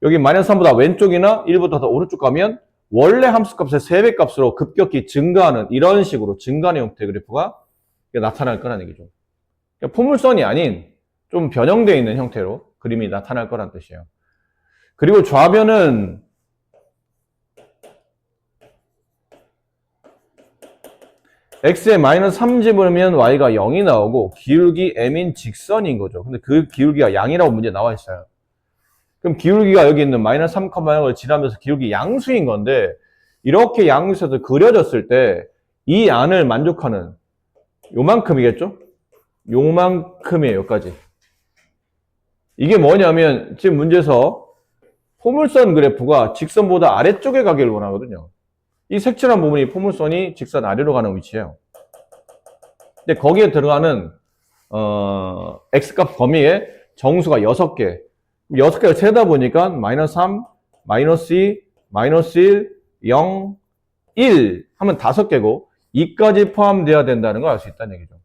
Speaker 1: 여기 마이너스 3보다 왼쪽이나 1보다 더 오른쪽 가면 원래 함수값의 3배 값으로 급격히 증가하는 이런 식으로 증가하는 형태의 그래프가 나타날 거라는 얘기죠. 그러니까 포물선이 아닌 좀 변형되어 있는 형태로 그림이 나타날 거란 뜻이에요. 그리고 좌변은 x에 마이너스 3 집으면 y가 0이 나오고 기울기 m인 직선인 거죠. 근데 그 기울기가 양이라고 문제에 나와 있어요. 그럼 기울기가 여기 있는 마이너스 3,0을 지나면서 기울기 양수인 건데 이렇게 양수에서 그려졌을 때 이 안을 만족하는 요만큼이겠죠? 요만큼이에요, 여기까지. 이게 뭐냐면 지금 문제에서 포물선 그래프가 직선보다 아래쪽에 가기를 원하거든요. 이 색칠한 부분이 포물선이 직선 아래로 가는 위치예요. 근데 거기에 들어가는 x값 범위에 정수가 6개. 6개를 세다 보니까 마이너스 3, 마이너스 2, 마이너스 1, 0, 1 하면 5개고 2까지 포함되어야 된다는 걸 알 수 있다는 얘기죠.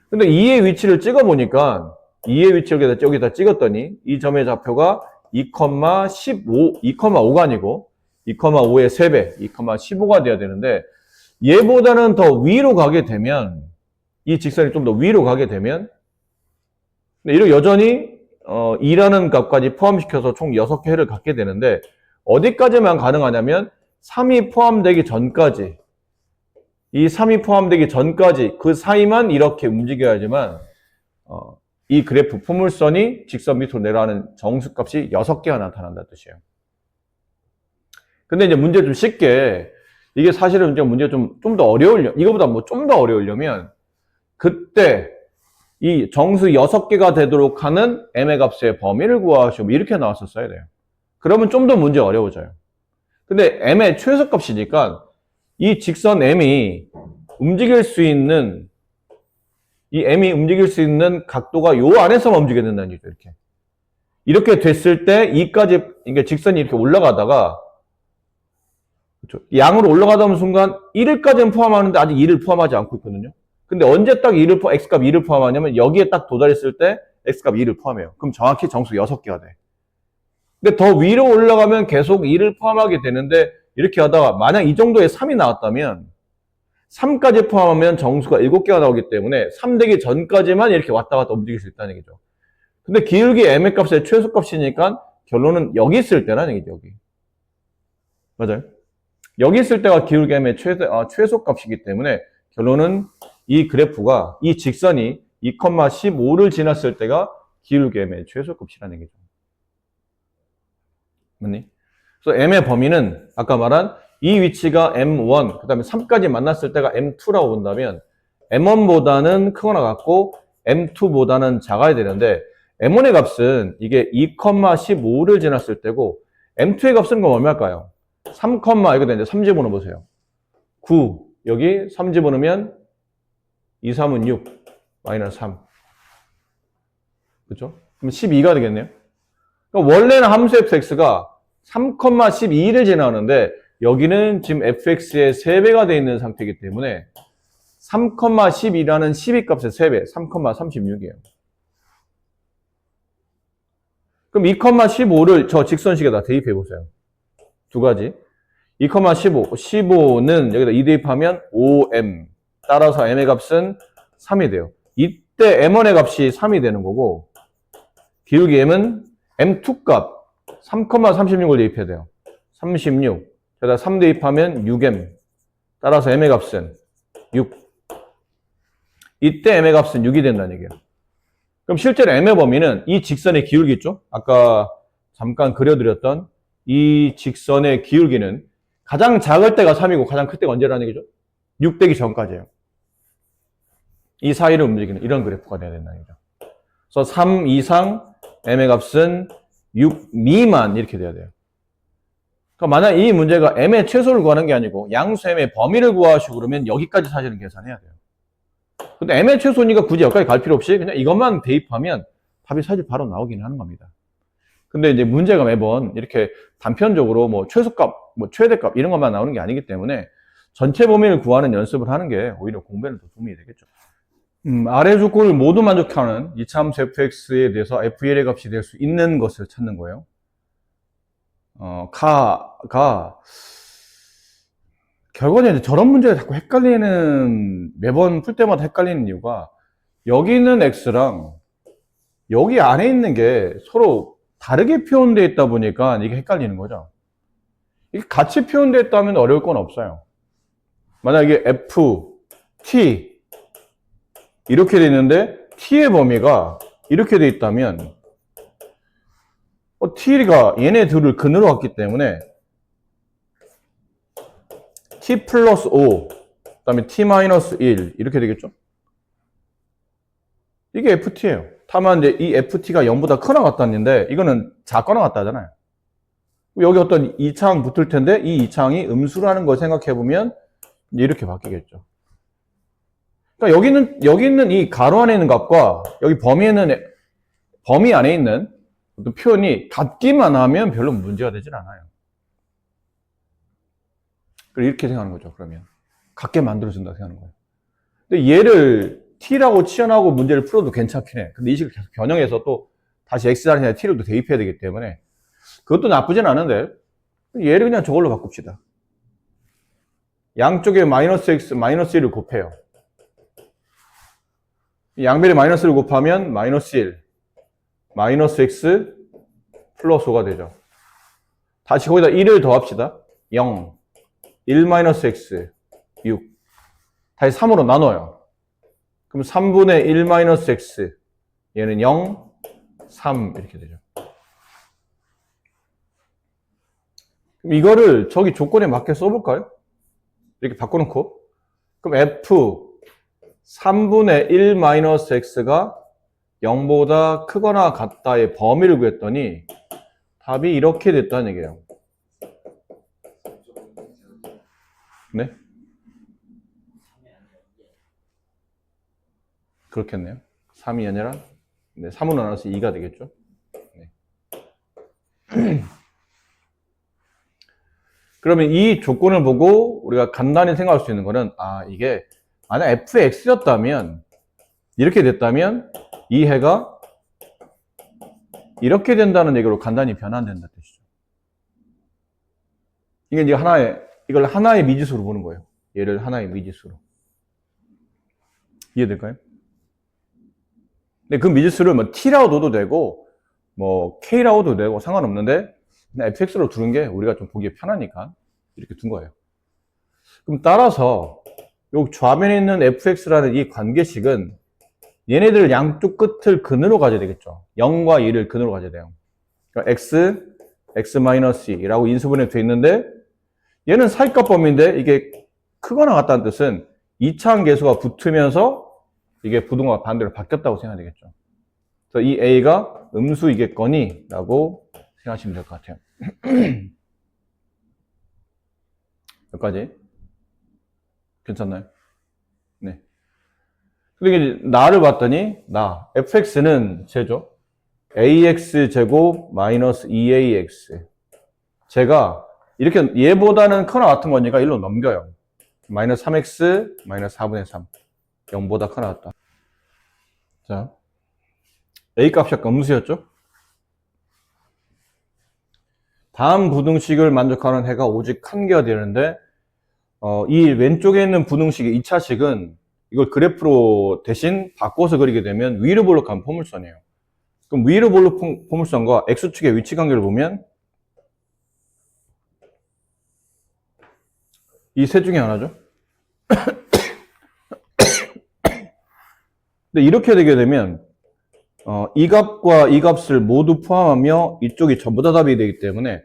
Speaker 1: 근데 2의 위치를 찍어보니까 2의 위치를 여기다 찍었더니 이 점의 좌표가 2,15, 2,5가 아니고 2,5의 3배, 2,15가 돼야 되는데 얘보다는 더 위로 가게 되면 이 직선이 좀 더 위로 가게 되면 이렇게 여전히 2라는 값까지 포함시켜서 총 6개 해를 갖게 되는데 어디까지만 가능하냐면 3이 포함되기 전까지 이 3이 포함되기 전까지 그 사이만 이렇게 움직여야지만 이 그래프 포물선이 직선 밑으로 내려가는 정수값이 6개가 나타난다는 뜻이에요. 근데 이제 문제 좀 쉽게 이게 사실은 이제 문제 좀 더 어려우려면 이거보다 뭐 좀 더 어려우려면 그때 이 정수 6개가 되도록 하는 m의 값의 범위를 구하시고 이렇게 나왔었어야 돼요. 그러면 좀 더 문제 어려워져요. 근데 m의 최소값이니까 이 직선 m이 움직일 수 있는 각도가 요 안에서만 움직여야 된다는 얘기죠. 이렇게 됐을 때 2까지 그러니까 직선이 이렇게 올라가다가 그렇죠? 양으로 올라가다 순간 1일까지는 포함하는데 아직 2를 포함하지 않고 있거든요. 근데 언제 딱 x값 2를 포함하냐면 여기에 딱 도달했을 때 x값 2를 포함해요. 그럼 정확히 정수 6개가 돼. 근데 더 위로 올라가면 계속 2를 포함하게 되는데 이렇게 하다가 만약 이 정도의 3이 나왔다면 3까지 포함하면 정수가 7개가 나오기 때문에 3 되기 전까지만 이렇게 왔다 갔다 움직일 수 있다는 얘기죠. 근데 기울기 m의 값의 최소값이니까 결론은 여기 있을 때라는 얘기죠. 여기. 맞아요. 여기 있을 때가 기울기 m의 최소값이기 때문에 결론은 이 그래프가 이 직선이 2,15를 지났을 때가 기울기 m의 최소값이라는 얘기죠. 맞니? 그래서 m의 범위는 아까 말한 이 위치가 m1, 그 다음에 3까지 만났을 때가 m2라고 본다면 m1보다는 크거나 같고 m2보다는 작아야 되는데 m1의 값은 이게 2,15를 지났을 때고 m2의 값은 그럼 얼마일까요? 3, 이거 되는데 3 집어넣어보세요. 9, 여기 3 집어넣으면 2, 3은 6, 마이너스 3. 그렇죠? 그럼 12가 되겠네요. 그러니까 원래는 함수 fx가 3,12를 지나가는데 여기는 지금 fx의 3배가 되어 있는 상태이기 때문에 3,12라는 12값의 3배, 3,36이에요. 그럼 2,15를 저 직선식에다 대입해 보세요. 두 가지. 2,15, 15는 여기다 2 대입하면 5m. 따라서 m의 값은 3이 돼요. 이때 m1의 값이 3이 되는 거고, 기울기 m은 m2 값 3,36을 대입해야 돼요. 36. 여기다 3 대입하면 6m. 따라서 m의 값은 6. 이때 m의 값은 6이 된다는 얘기예요. 그럼 실제로 m의 범위는 이 직선의 기울기 있죠? 아까 잠깐 그려드렸던 이 직선의 기울기는 가장 작을 때가 3이고 가장 클 때가 언제라는 얘기죠? 6 되기 전까지예요. 이 사이를 움직이는 이런 그래프가 돼야 된다는 얘기죠. 그래서 3 이상 m의 값은 6 미만 이렇게 돼야 돼요. 그러니까 만약 이 문제가 m의 최소를 구하는 게 아니고 양수 m의 범위를 구하시고 그러면 여기까지 사실은 계산해야 돼요. 근데 m의 최소니까 굳이 여기까지 갈 필요 없이 그냥 이것만 대입하면 답이 사실 바로 나오긴 하는 겁니다. 근데 이제 문제가 매번 이렇게 단편적으로 뭐 최소값, 뭐 최대값 이런 것만 나오는 게 아니기 때문에 전체 범위를 구하는 연습을 하는 게 오히려 공부에는 더 도움이 되겠죠. 아래 조건을 모두 만족하는 이차함수 fx에 대해서 f1의 값이 될 수 있는 것을 찾는 거예요. 결국은 이제 저런 문제가 자꾸 헷갈리는, 매번 풀 때마다 헷갈리는 이유가 여기 있는 x랑 여기 안에 있는 게 서로 다르게 표현되어 있다 보니까 이게 헷갈리는 거죠. 이게 같이 표현되어 있다면 어려울 건 없어요. 만약에 f, t 이렇게 돼 있는데 t의 범위가 이렇게 돼 있다면 t가 얘네 둘을 근으로 갔기 때문에 t 플러스 5, 그 다음에 t 마이너스 1 이렇게 되겠죠? 이게 ft예요. 다만 이제 이 ft가 0보다 크거나 같다는데 이거는 작거나 같다잖아요. 여기 어떤 이차항 붙을 텐데 이 이차항이 음수라는 걸 생각해 보면 이렇게 바뀌겠죠. 그러니까 여기 있는 이 가로 안에 있는 값과 여기 범위 안에 있는 어떤 표현이 같기만 하면 별로 문제가 되진 않아요. 이렇게 생각하는 거죠. 그러면 같게 만들어준다 생각하는 거예요. 근데 얘를 t라고 치환하고 문제를 풀어도 괜찮긴 해. 근데 이 식을 계속 변형해서 또 다시 x 자리에 t를 또 대입해야 되기 때문에 그것도 나쁘진 않은데 얘를 그냥 저걸로 바꿉시다. 양쪽에 마이너스 x, 마이너스 1을 곱해요. 양변에 마이너스를 곱하면 마이너스 1, 마이너스 x 플러스 5가 되죠. 다시 거기다 1을 더합시다. 0, 1 마이너스 x, 6. 다시 3으로 나눠요. 그럼 3분의 1 마이너스 x, 얘는 0, 3 이렇게 되죠. 그럼 이거를 저기 조건에 맞게 써볼까요? 이렇게 바꿔놓고 그럼 f 3분의 1 마이너스 x가 0보다 크거나 같다의 범위를 구했더니 답이 이렇게 됐다는 얘기예요. 네? 그렇겠네요. 3이 아니라 3으로 나눠서 2가 되겠죠. 네. 그러면 이 조건을 보고 우리가 간단히 생각할 수 있는 거는 이게 만약 fx였다면 이렇게 됐다면 이 해가 이렇게 된다는 얘기로 간단히 변환된다는 뜻이죠. 이게 이제 이걸 하나의 미지수로 보는 거예요. 얘를 하나의 미지수로. 이해될까요? 근데 그 미지수를 뭐 t라고 둬도 되고 뭐 k라고 둬도 되고 상관없는데 그냥 fx로 두는 게 우리가 좀 보기 편하니까 이렇게 둔 거예요. 그럼 따라서 요 좌변에 있는 fx라는 이 관계식은 얘네들 양쪽 끝을 근으로 가져야 되겠죠. 0과 2를 근으로 가져야 돼요. 그러니까 x-2라고 인수분해 되어 있는데 얘는 사이값 범위인데 이게 크거나 같다는 뜻은 2차항 계수가 붙으면서 이게 부등호가 반대로 바뀌었다고 생각해야 되겠죠. 그래서 이 a가 음수이겠거니 라고 생각하시면 될 것 같아요. 여기까지 괜찮나요? 네. 근데 나를 봤더니 fx는 제죠. ax 제곱 마이너스 2ax. 제가 이렇게 얘보다는 크거나 같은 거니까 1로 넘겨요. 마이너스 3x 마이너스 4분의 3. 0보다 크거나 같다. 자, a 값이 아까 음수였죠? 다음 부등식을 만족하는 해가 오직 한 개가 되는데 이 왼쪽에 있는 분홍식의 2차식은 이걸 그래프로 대신 바꿔서 그리게 되면 위로 볼록한 포물선이에요. 그럼 위로 볼록 포물선과 X축의 위치 관계를 보면 이 셋 중에 하나죠. 근데 이렇게 되게 되면 이 값과 이 값을 모두 포함하며 이쪽이 전부 다 답이 되기 때문에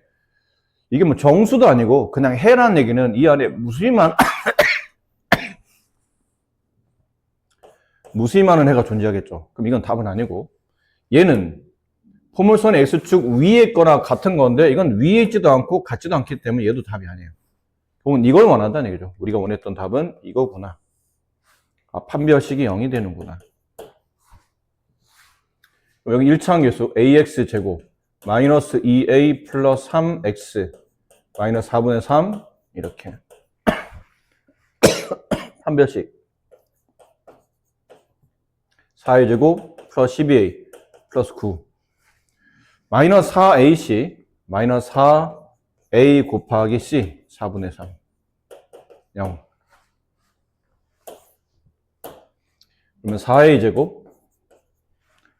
Speaker 1: 이게 뭐 정수도 아니고 그냥 해라는 얘기는 이 안에 무수히 많은 해가 존재하겠죠. 그럼 이건 답은 아니고 얘는 포물선의 X축 위에 있거나 같은 건데 이건 위에 있지도 않고 같지도 않기 때문에 얘도 답이 아니에요. 혹은 이걸 원한다는 얘기죠. 우리가 원했던 답은 이거구나. 판별식이 0이 되는구나. 여기 1차 함계수 ax제곱 마이너스 2a 플러스 3x 마이너스 4분의 3 이렇게 판별식 4a 제곱 플러스 12a 플러스 9 마이너스 4ac 마이너스 4a 곱하기 c 4분의 3 0 그러면 4a 제곱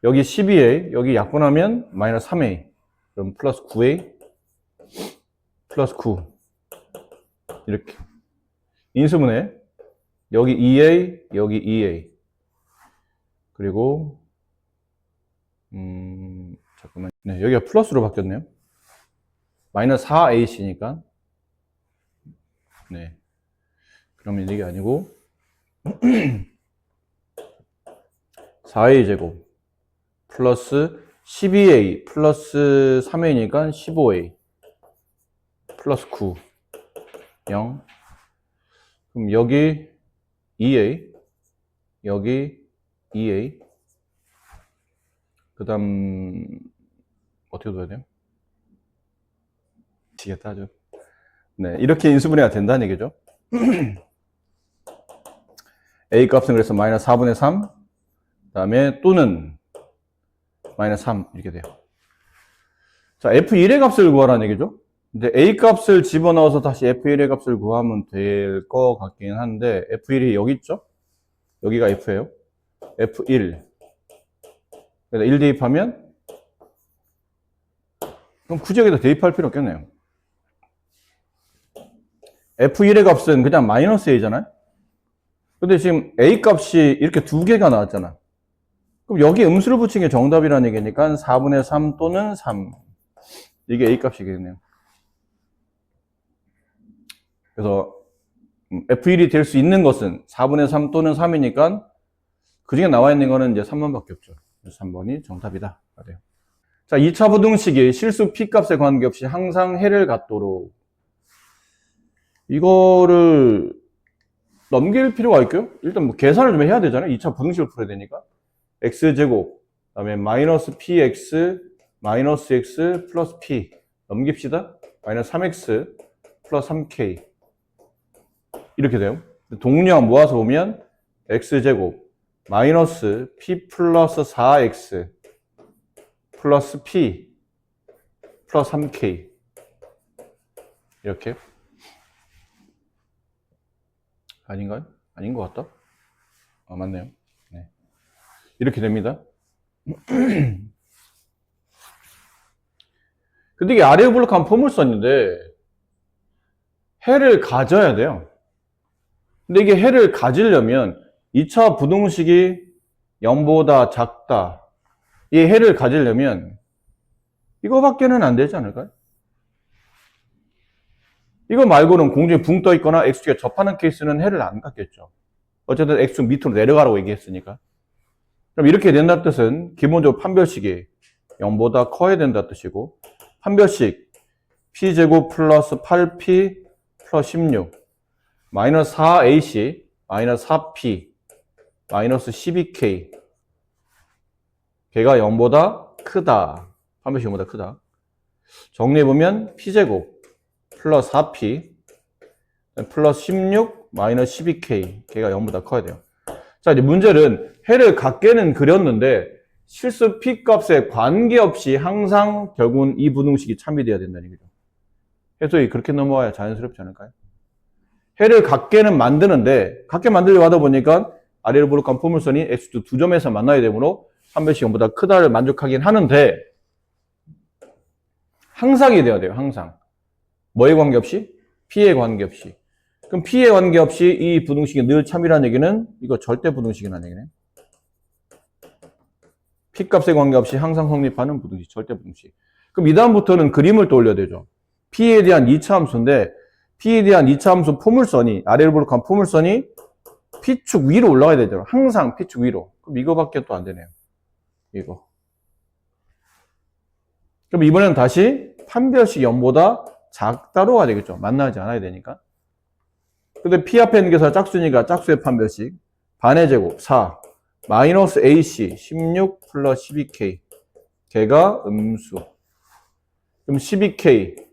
Speaker 1: 여기 12a 여기 약분하면 마이너스 3a 그럼 플러스 9a 플러스 9 이렇게 인수분해 여기 2a 여기 2a 그리고 잠깐만 네 여기가 플러스로 바뀌었네요. 마이너스 4ac니까 네 그러면 이게 아니고 4a 제곱 플러스 12a 플러스 3a니까 15a 플러스 9 0 그럼 여기 2a 여기 2a 그 다음 어떻게 둬야 돼요? 미치겠다 아주. 네 이렇게 인수분해가 된다는 얘기죠. a 값은 그래서 마이너스 4분의 3 그 다음에 또는 마이너스 3 이렇게 돼요. 자 f1의 값을 구하라는 얘기죠. 근데 a 값을 집어넣어서 다시 f1의 값을 구하면 될 것 같긴 한데 f1이 여기 있죠? 여기가 f예요. f1 1 대입하면 그럼 굳이 여기다 대입할 필요 없겠네요. f1의 값은 그냥 마이너스 a잖아요. 근데 지금 a 값이 이렇게 두 개가 나왔잖아. 그럼 여기 음수를 붙인 게 정답이라는 얘기니까 4분의 3 또는 3 이게 a 값이겠네요. 그래서 f1이 될 수 있는 것은 4분의 3 또는 3이니까 그 중에 나와 있는 거는 이제 3번밖에 없죠. 그래서 3번이 정답이다. 그래요. 자, 2차 부등식이 실수 p값에 관계없이 항상 해를 갖도록 이거를 넘길 필요가 있고요. 일단 뭐 계산을 좀 해야 되잖아요. 2차 부등식을 풀어야 되니까. x제곱, 그 다음에 마이너스 px, 마이너스 x 플러스 p 넘깁시다. 마이너스 3x 플러스 3k 이렇게 돼요. 동류항 모아서 보면 x제곱 마이너스 p 플러스 4x 플러스 p 플러스 3k 이렇게 아닌가요? 아닌 것 같다. 맞네요. 네. 이렇게 됩니다. 근데 이게 아래 블록한 포물선인데 해를 가져야 돼요. 근데 이게 해를 가지려면 2차 부등식이 0보다 작다. 이 해를 가지려면 이거밖에는 안 되지 않을까요? 이거 말고는 공중에 붕 떠 있거나 x축에 접하는 케이스는 해를 안 갖겠죠. 어쨌든 x축 밑으로 내려가라고 얘기했으니까. 그럼 이렇게 된다는 뜻은 기본적으로 판별식이 0보다 커야 된다는 뜻이고 판별식 p제곱 플러스 8p 플러스 16 마이너스 4ac 마이너스 4p 마이너스 12k 걔가 0보다 크다. 판별식 0보다 크다. 정리해보면 p제곱 플러스 4p 플러스 16 마이너스 12k 걔가 0보다 커야 돼요. 자 이제 문제는 해를 갖게는 그렸는데 실수 p값에 관계없이 항상 결국은 이 부등식이 참이돼야 된다는 얘기죠. 해석이 그렇게 넘어와야 자연스럽지 않을까요? 해를 같게는 만드는데 같게 만들려고 하다 보니까 아래로 부룩한 포물선이 x축 두 점에서 만나야 되므로 판별식 0보다 크다를 만족하긴 하는데 항상이 돼야 돼요. 항상. 뭐에 관계없이? p에 관계없이. 그럼 p에 관계없이 이 부등식이 늘 참이라는 얘기는 이거 절대 부등식이라는 얘기네. p 값에 관계없이 항상 성립하는 부등식, 절대 부등식. 그럼 이 다음부터는 그림을 떠올려야 되죠. p에 대한 2차 함수인데 p에 대한 2차 함수 포물선이 아래로 부룩한 포물선이 p축 위로 올라가야 되죠. 항상 p축 위로. 그럼 이거밖에 또 안 되네요. 이거. 그럼 이번에는 다시 판별식 0보다 작다로 가야 되겠죠. 만나지 않아야 되니까. 근데 p 앞에 있는 게 짝수니까 짝수의 판별식 반의 제곱 4 마이너스 ac 16 플러스 12k 걔가 음수. 그럼 12k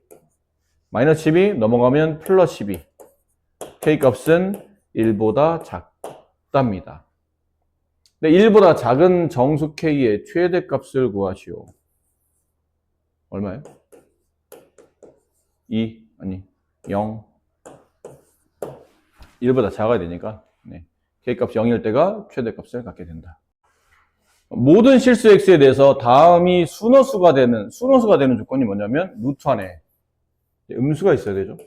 Speaker 1: 마이너스 12 넘어가면 플러스 12 k 값은 1보다 작답니다. 근데 1보다 작은 정수 k의 최대값을 구하시오. 얼마예요? 2 아니 0 1보다 작아야 되니까 네. k값이 0일 때가 최대값을 갖게 된다. 모든 실수 x에 대해서 다음이 순허수가 되는 조건이 뭐냐면 루트 안에 음수가 있어야 되죠.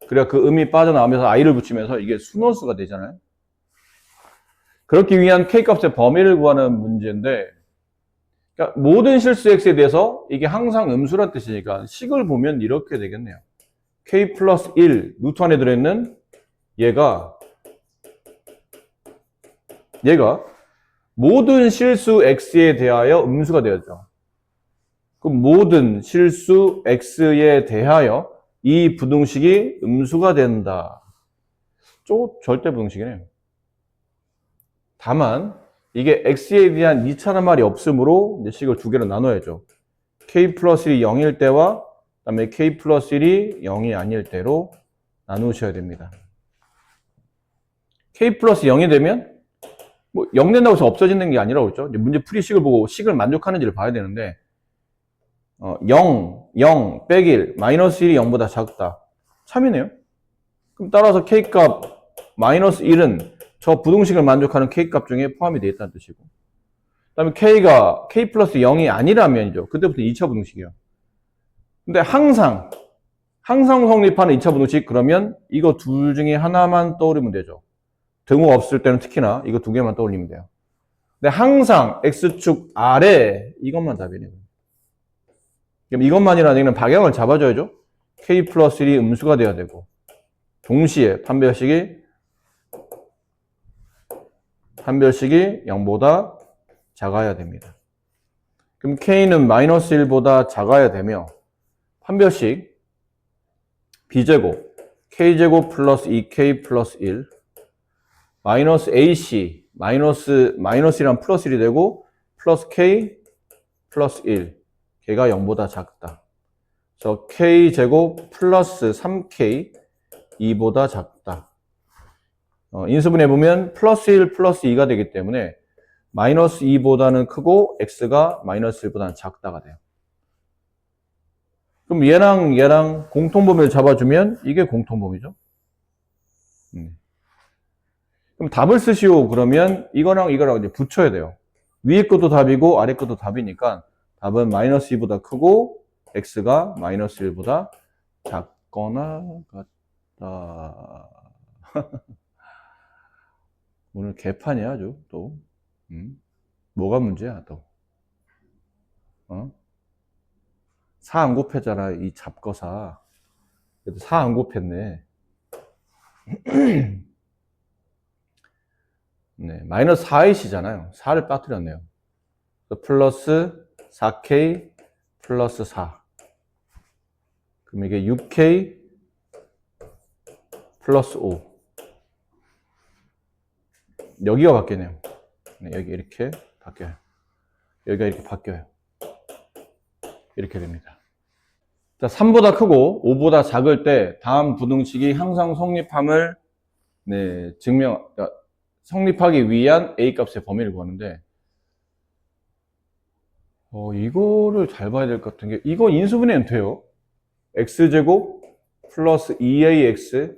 Speaker 1: 그래야 그 음이 빠져나오면서 i를 붙이면서 이게 순허수가 되잖아요. 그렇기 위한 k값의 범위를 구하는 문제인데 그러니까 모든 실수 x에 대해서 이게 항상 음수란 뜻이니까 식을 보면 이렇게 되겠네요. k 플러스 1 루트 안에 들어있는 얘가 모든 실수 x에 대하여 음수가 되었죠. 그럼 모든 실수 x에 대하여 이 부등식이 음수가 된다. 절대 부등식이네요. 다만 이게 x에 대한 2차란 말이 없으므로 식을 두 개로 나눠야죠. k 플러스 1이 0일 때와 그다음에 k 플러스 1이 0이 아닐 때로 나누셔야 됩니다. k 플러스 0이 되면 뭐 0 된다고 해서 없어지는 게 아니라고 했죠. 문제 풀이식을 보고 식을 만족하는지를 봐야 되는데 0, 0, 빼기 1, 마이너스 1이 0보다 작다. 참이네요. 그럼 따라서 k값 마이너스 1은 저 부등식을 만족하는 k값 중에 포함이 되어 있다는 뜻이고 그 다음에 k가 k 플러스 0이 아니라면이죠. 그때부터 2차 부등식이에요. 근데 항상 성립하는 2차 부등식 그러면 이거 둘 중에 하나만 떠올리면 되죠. 등호 없을 때는 특히나 이거 두 개만 떠올리면 돼요. 근데 항상 x축 아래 이것만 답이네요. 그럼 이것만이라는 얘기는 방향을 잡아줘야죠. k 플러스 1이 음수가 돼야 되고 동시에 판별식이 0보다 작아야 됩니다. 그럼 k는 마이너스 1보다 작아야 되며 판별식 b제곱 k제곱 플러스 2k 플러스 1 마이너스 ac 마이너스이란 플러스 1이 되고 플러스 k 플러스 1 걔가 0보다 작다. 그래서 k제곱 플러스 3k 2보다 작다. 인수분해 보면 플러스 1 플러스 2가 되기 때문에 마이너스 2보다는 크고 x가 마이너스 1보다는 작다가 돼요. 그럼 얘랑 공통범위를 잡아주면 이게 공통범위죠. 그럼 답을 쓰시오 그러면 이거랑 이제 붙여야 돼요. 위에 것도 답이고 아래 것도 답이니까 답은 마이너스 2보다 크고 x가 마이너스 1보다 작거나 같다. 오늘 개판이야 아주 또. 뭐가 문제야 또. 사 안 곱했잖아 이 잡거사. 그래도 사 안 곱했네. 네, 마이너스 4이시잖아요. 4를 빠뜨렸네요. 플러스 4k 플러스 4. 그럼 이게 6k 플러스 5. 여기가 바뀌네요. 네, 여기 이렇게 바뀌어요. 여기가 이렇게 바뀌어요. 이렇게 됩니다. 자, 3보다 크고 5보다 작을 때 다음 부등식이 항상 성립함을 성립하기 위한 A값의 범위를 구하는데 이거를 잘 봐야 될 것 같은 게 이거 인수분해는 돼요. x제곱 플러스 2ax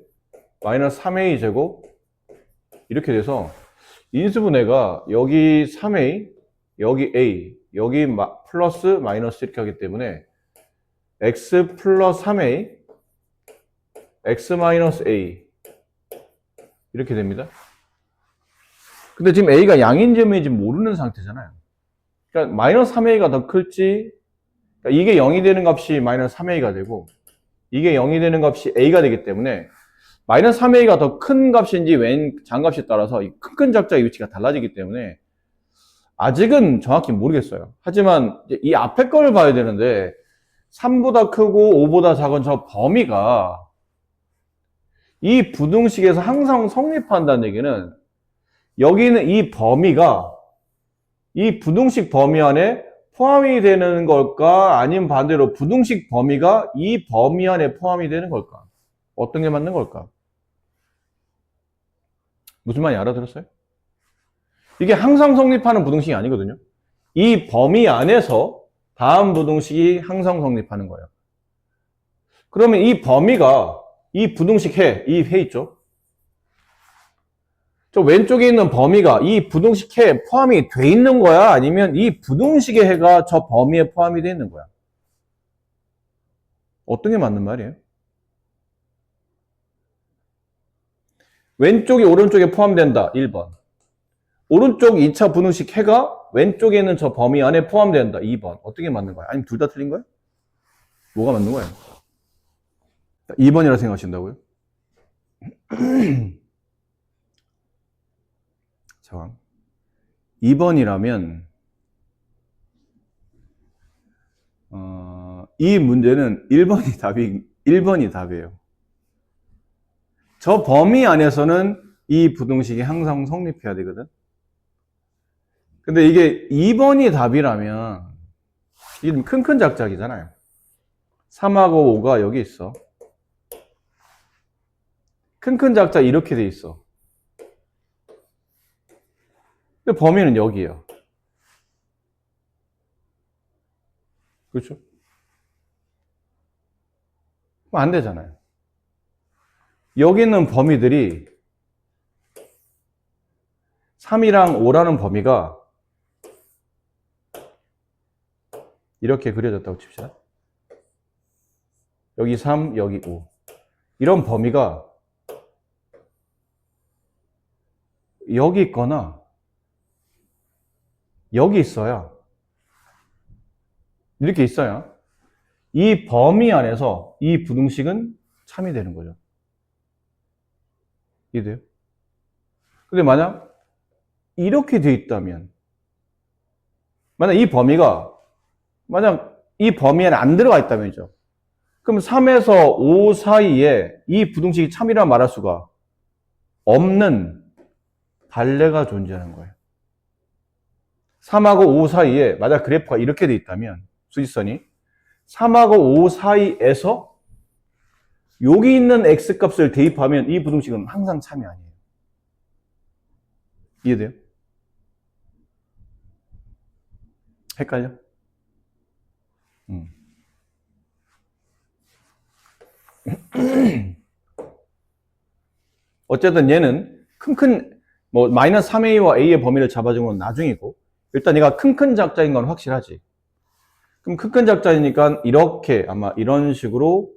Speaker 1: 마이너스 3a 제곱 이렇게 돼서 인수분해가 여기 3a, 여기 a, 여기 플러스 마이너스 이렇게 하기 때문에 x 플러스 3a, x 마이너스 a 이렇게 됩니다. 근데 지금 a가 양인지 음인지 모르는 상태잖아요. 그러니까 마이너스 3a가 더 클지, 그러니까 이게 0이 되는 값이 마이너스 3a가 되고 이게 0이 되는 값이 a가 되기 때문에 마이너스 3a가 더 큰 값인지 웬 장값에 따라서 이 큰 작자의 위치가 달라지기 때문에 아직은 정확히 모르겠어요. 하지만 이 앞에 거를 봐야 되는데 3보다 크고 5보다 작은 저 범위가 이 부등식에서 항상 성립한다는 얘기는 여기는 이 범위가 이 부등식 범위 안에 포함이 되는 걸까? 아니면 반대로 부등식 범위가 이 범위 안에 포함이 되는 걸까? 어떤 게 맞는 걸까? 무슨 말인지 알아들었어요? 이게 항상 성립하는 부등식이 아니거든요. 이 범위 안에서 다음 부등식이 항상 성립하는 거예요. 그러면 이 범위가 이 부등식 이 해 있죠? 저 왼쪽에 있는 범위가 이 부등식 해에 포함이 돼 있는 거야? 아니면 이 부등식의 해가 저 범위에 포함이 돼 있는 거야? 어떤 게 맞는 말이에요? 왼쪽이 오른쪽에 포함된다. 1번. 오른쪽 2차 부등식 해가 왼쪽에 있는 저 범위 안에 포함된다. 2번. 어떻게 맞는 거야? 아니면 둘 다 틀린 거야? 뭐가 맞는 거야? 2번이라 생각하신다고요? 자, 2번이라면 이 문제는 1번이 답이에요. 저 범위 안에서는 이 부등식이 항상 성립해야 되거든. 근데 이게 2번이 답이라면 이게 큰 작작이잖아요. 3하고 5가 여기 있어. 큰 작작 이렇게 돼 있어. 근데 범위는 여기예요. 그렇죠? 그럼 안 되잖아요. 여기 있는 범위들이 3이랑 5라는 범위가 이렇게 그려졌다고 칩시다. 여기 3, 여기 5. 이런 범위가 여기 있거나 여기 있어야, 이렇게 있어야 이 범위 안에서 이 부등식은 참이 되는 거죠. 이해돼요? 근데 만약 이렇게 돼 있다면, 만약 이 범위가 만약 이 범위 안에 안 들어가 있다면이죠. 그럼 3에서 5 사이에 이 부등식이 참이라 말할 수가 없는 발레가 존재하는 거예요. 3하고 5 사이에 만약 그래프가 이렇게 돼 있다면 수직선이 3하고 5 사이에서 여기 있는 x값을 대입하면 이 부등식은 항상 참이 아니에요. 이해돼요? 헷갈려? 어쨌든 얘는 뭐 마이너스 3a와 a의 범위를 잡아준 건 나중이고, 일단 얘가 큰 작자인 건 확실하지. 그럼 큰 작자이니까 이렇게 아마 이런 식으로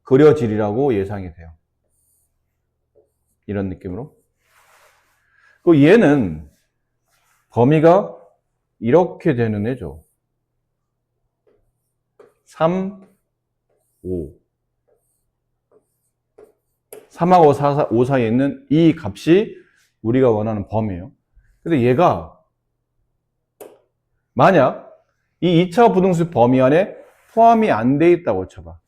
Speaker 1: 그려지리라고 예상이 돼요. 이런 느낌으로. 그 얘는 범위가 이렇게 되는 애죠. 3, 5. 3하고 5 사이에 있는 이 값이 우리가 원하는 범위예요. 근데 얘가 만약 이 2차 부등식 범위 안에 포함이 안 돼 있다고 쳐봐.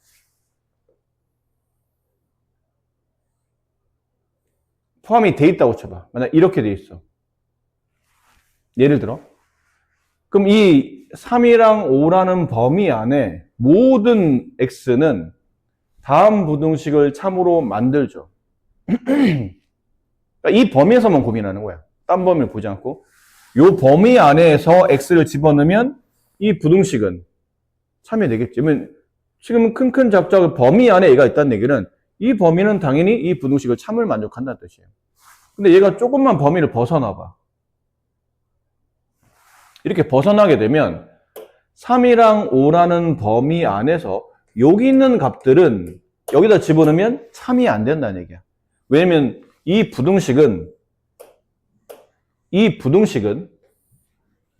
Speaker 1: 포함이 돼 있다고 쳐봐. 만약 이렇게 돼 있어. 예를 들어. 그럼 이 3이랑 5라는 범위 안에 모든 x는 다음 부등식을 참으로 만들죠. 이 범위에서만 고민하는 거야. 딴 범위를 보지 않고. 이 범위 안에서 x를 집어넣으면 이 부등식은 참이 되겠지. 지금은 큰 작작의 범위 안에 얘가 있다는 얘기는 이 범위는 당연히 이 부등식을 참을 만족한다는 뜻이에요. 근데 얘가 조금만 범위를 벗어나봐. 이렇게 벗어나게 되면 3이랑 5라는 범위 안에서 여기 있는 값들은 여기다 집어넣으면 참이 안 된다는 얘기야. 왜냐면 이 부등식은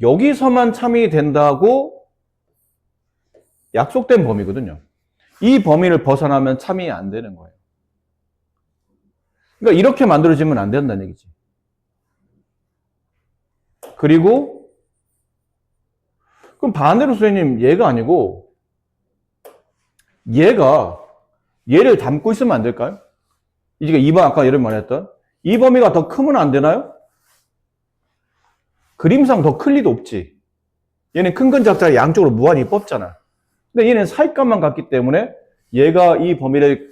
Speaker 1: 여기서만 참이 된다고 약속된 범위거든요. 이 범위를 벗어나면 참이 안 되는 거예요. 그러니까 이렇게 만들어지면 안 된다는 얘기지. 그리고 그럼 반대로 선생님 얘가 아니고 얘를 담고 있으면 안 될까요? 이제 2번 아까 예를 말했던 이 범위가 더 크면 안 되나요? 그림상 더 클 리도 없지. 얘는 큰 건 작자 양쪽으로 무한히 뽑잖아. 근데 얘는 사이값만 같기 때문에 얘가 이 범위를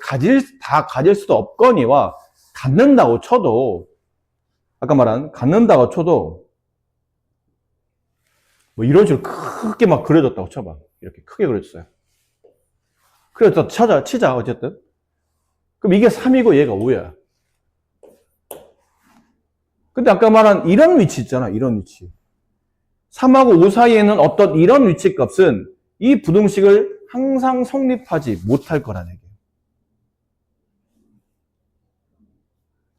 Speaker 1: 다 가질 수도 없거니와 갖는다고 쳐도 아까 말한 갖는다고 쳐도 뭐 이런 식으로 크게 막 그려졌다고 쳐봐. 이렇게 크게 그려졌어요. 그래서 치자 어쨌든. 그럼 이게 3이고 얘가 5야. 근데 아까 말한 이런 위치 있잖아. 이런 위치. 3하고 5 사이에는 어떤 이런 위치 값은 이 부등식을 항상 성립하지 못할 거라는 얘기예요.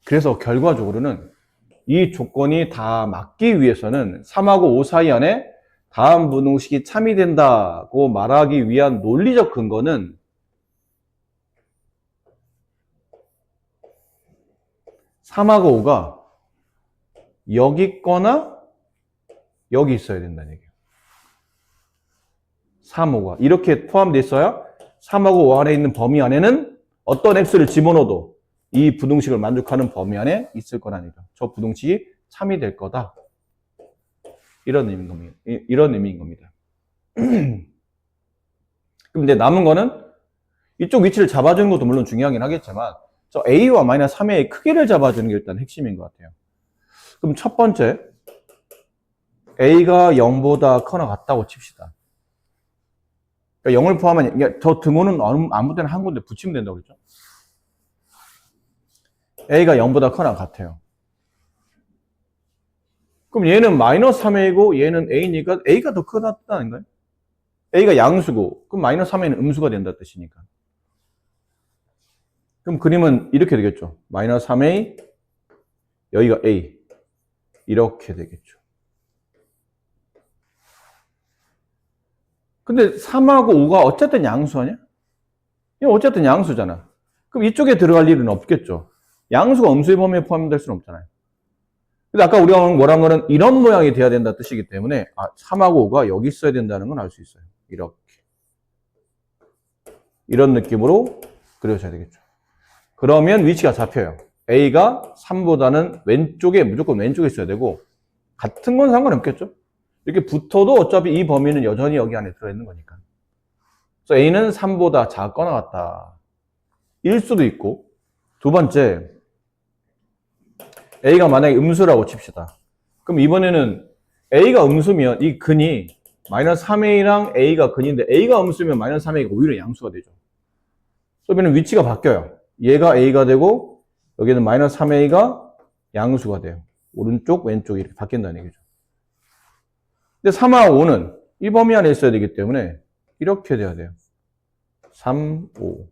Speaker 1: 그래서 결과적으로는 이 조건이 다 맞기 위해서는 3하고 5 사이 안에 다음 부등식이 참이 된다고 말하기 위한 논리적 근거는 3하고 5가 여기 있거나 여기 있어야 된다는 얘기예요. 3, 5가 이렇게 포함되어 있어야 3하고 5 안에 있는 범위 안에는 어떤 x를 집어넣어도 이 부등식을 만족하는 범위 안에 있을 거라니까. 저 부등식이 참이 될 거다. 이런 의미인 겁니다. 그럼 이제 남은 거는 이쪽 위치를 잡아주는 것도 물론 중요하긴 하겠지만 저 a와 마이너스 3a의 크기를 잡아주는 게 일단 핵심인 것 같아요. 그럼 첫 번째 a가 0보다 커나 같다고 칩시다. 그러니까 0을 포함한 저 등호는 아무 데나 한 군데 붙이면 된다고 그랬죠. a가 0보다 커나 같아요. 그럼 얘는 마이너스 3a고 얘는 a니까 a가 더 크다는 거예요. a가 양수고 그럼 마이너스 3a는 음수가 된다 뜻이니까. 그럼 그림은 이렇게 되겠죠. 마이너스 3a 여기가 a 이렇게 되겠죠. 근데 3하고 5가 어쨌든 양수 아니야? 이거 어쨌든 양수잖아. 그럼 이쪽에 들어갈 일은 없겠죠. 양수가 음수의 범위에 포함될 수는 없잖아요. 근데 아까 우리가 뭐란 거는 이런 모양이 돼야 된다 뜻이기 때문에 3하고 5가 여기 있어야 된다는 건 알 수 있어요. 이렇게. 이런 느낌으로 그려줘야 되겠죠. 그러면 위치가 잡혀요. A가 3보다는 무조건 왼쪽에 있어야 되고 같은 건 상관없겠죠. 이렇게 붙어도 어차피 이 범위는 여전히 여기 안에 들어있는 거니까. 그래서 A는 3보다 작거나 같다. 일 수도 있고 두 번째 A가 만약에 음수라고 칩시다. 그럼 이번에는 A가 음수면 이 근이 마이너스 3A랑 A가 근인데 A가 음수면 마이너스 3A가 오히려 양수가 되죠. 그러면 위치가 바뀌어요. 얘가 A가 되고 여기는 마이너스 3A가 양수가 돼요. 오른쪽 왼쪽 이렇게 바뀐다는 얘기죠. 근데 3하고 5는 이 범위 안에 있어야 되기 때문에 이렇게 돼야 돼요. 3, 5.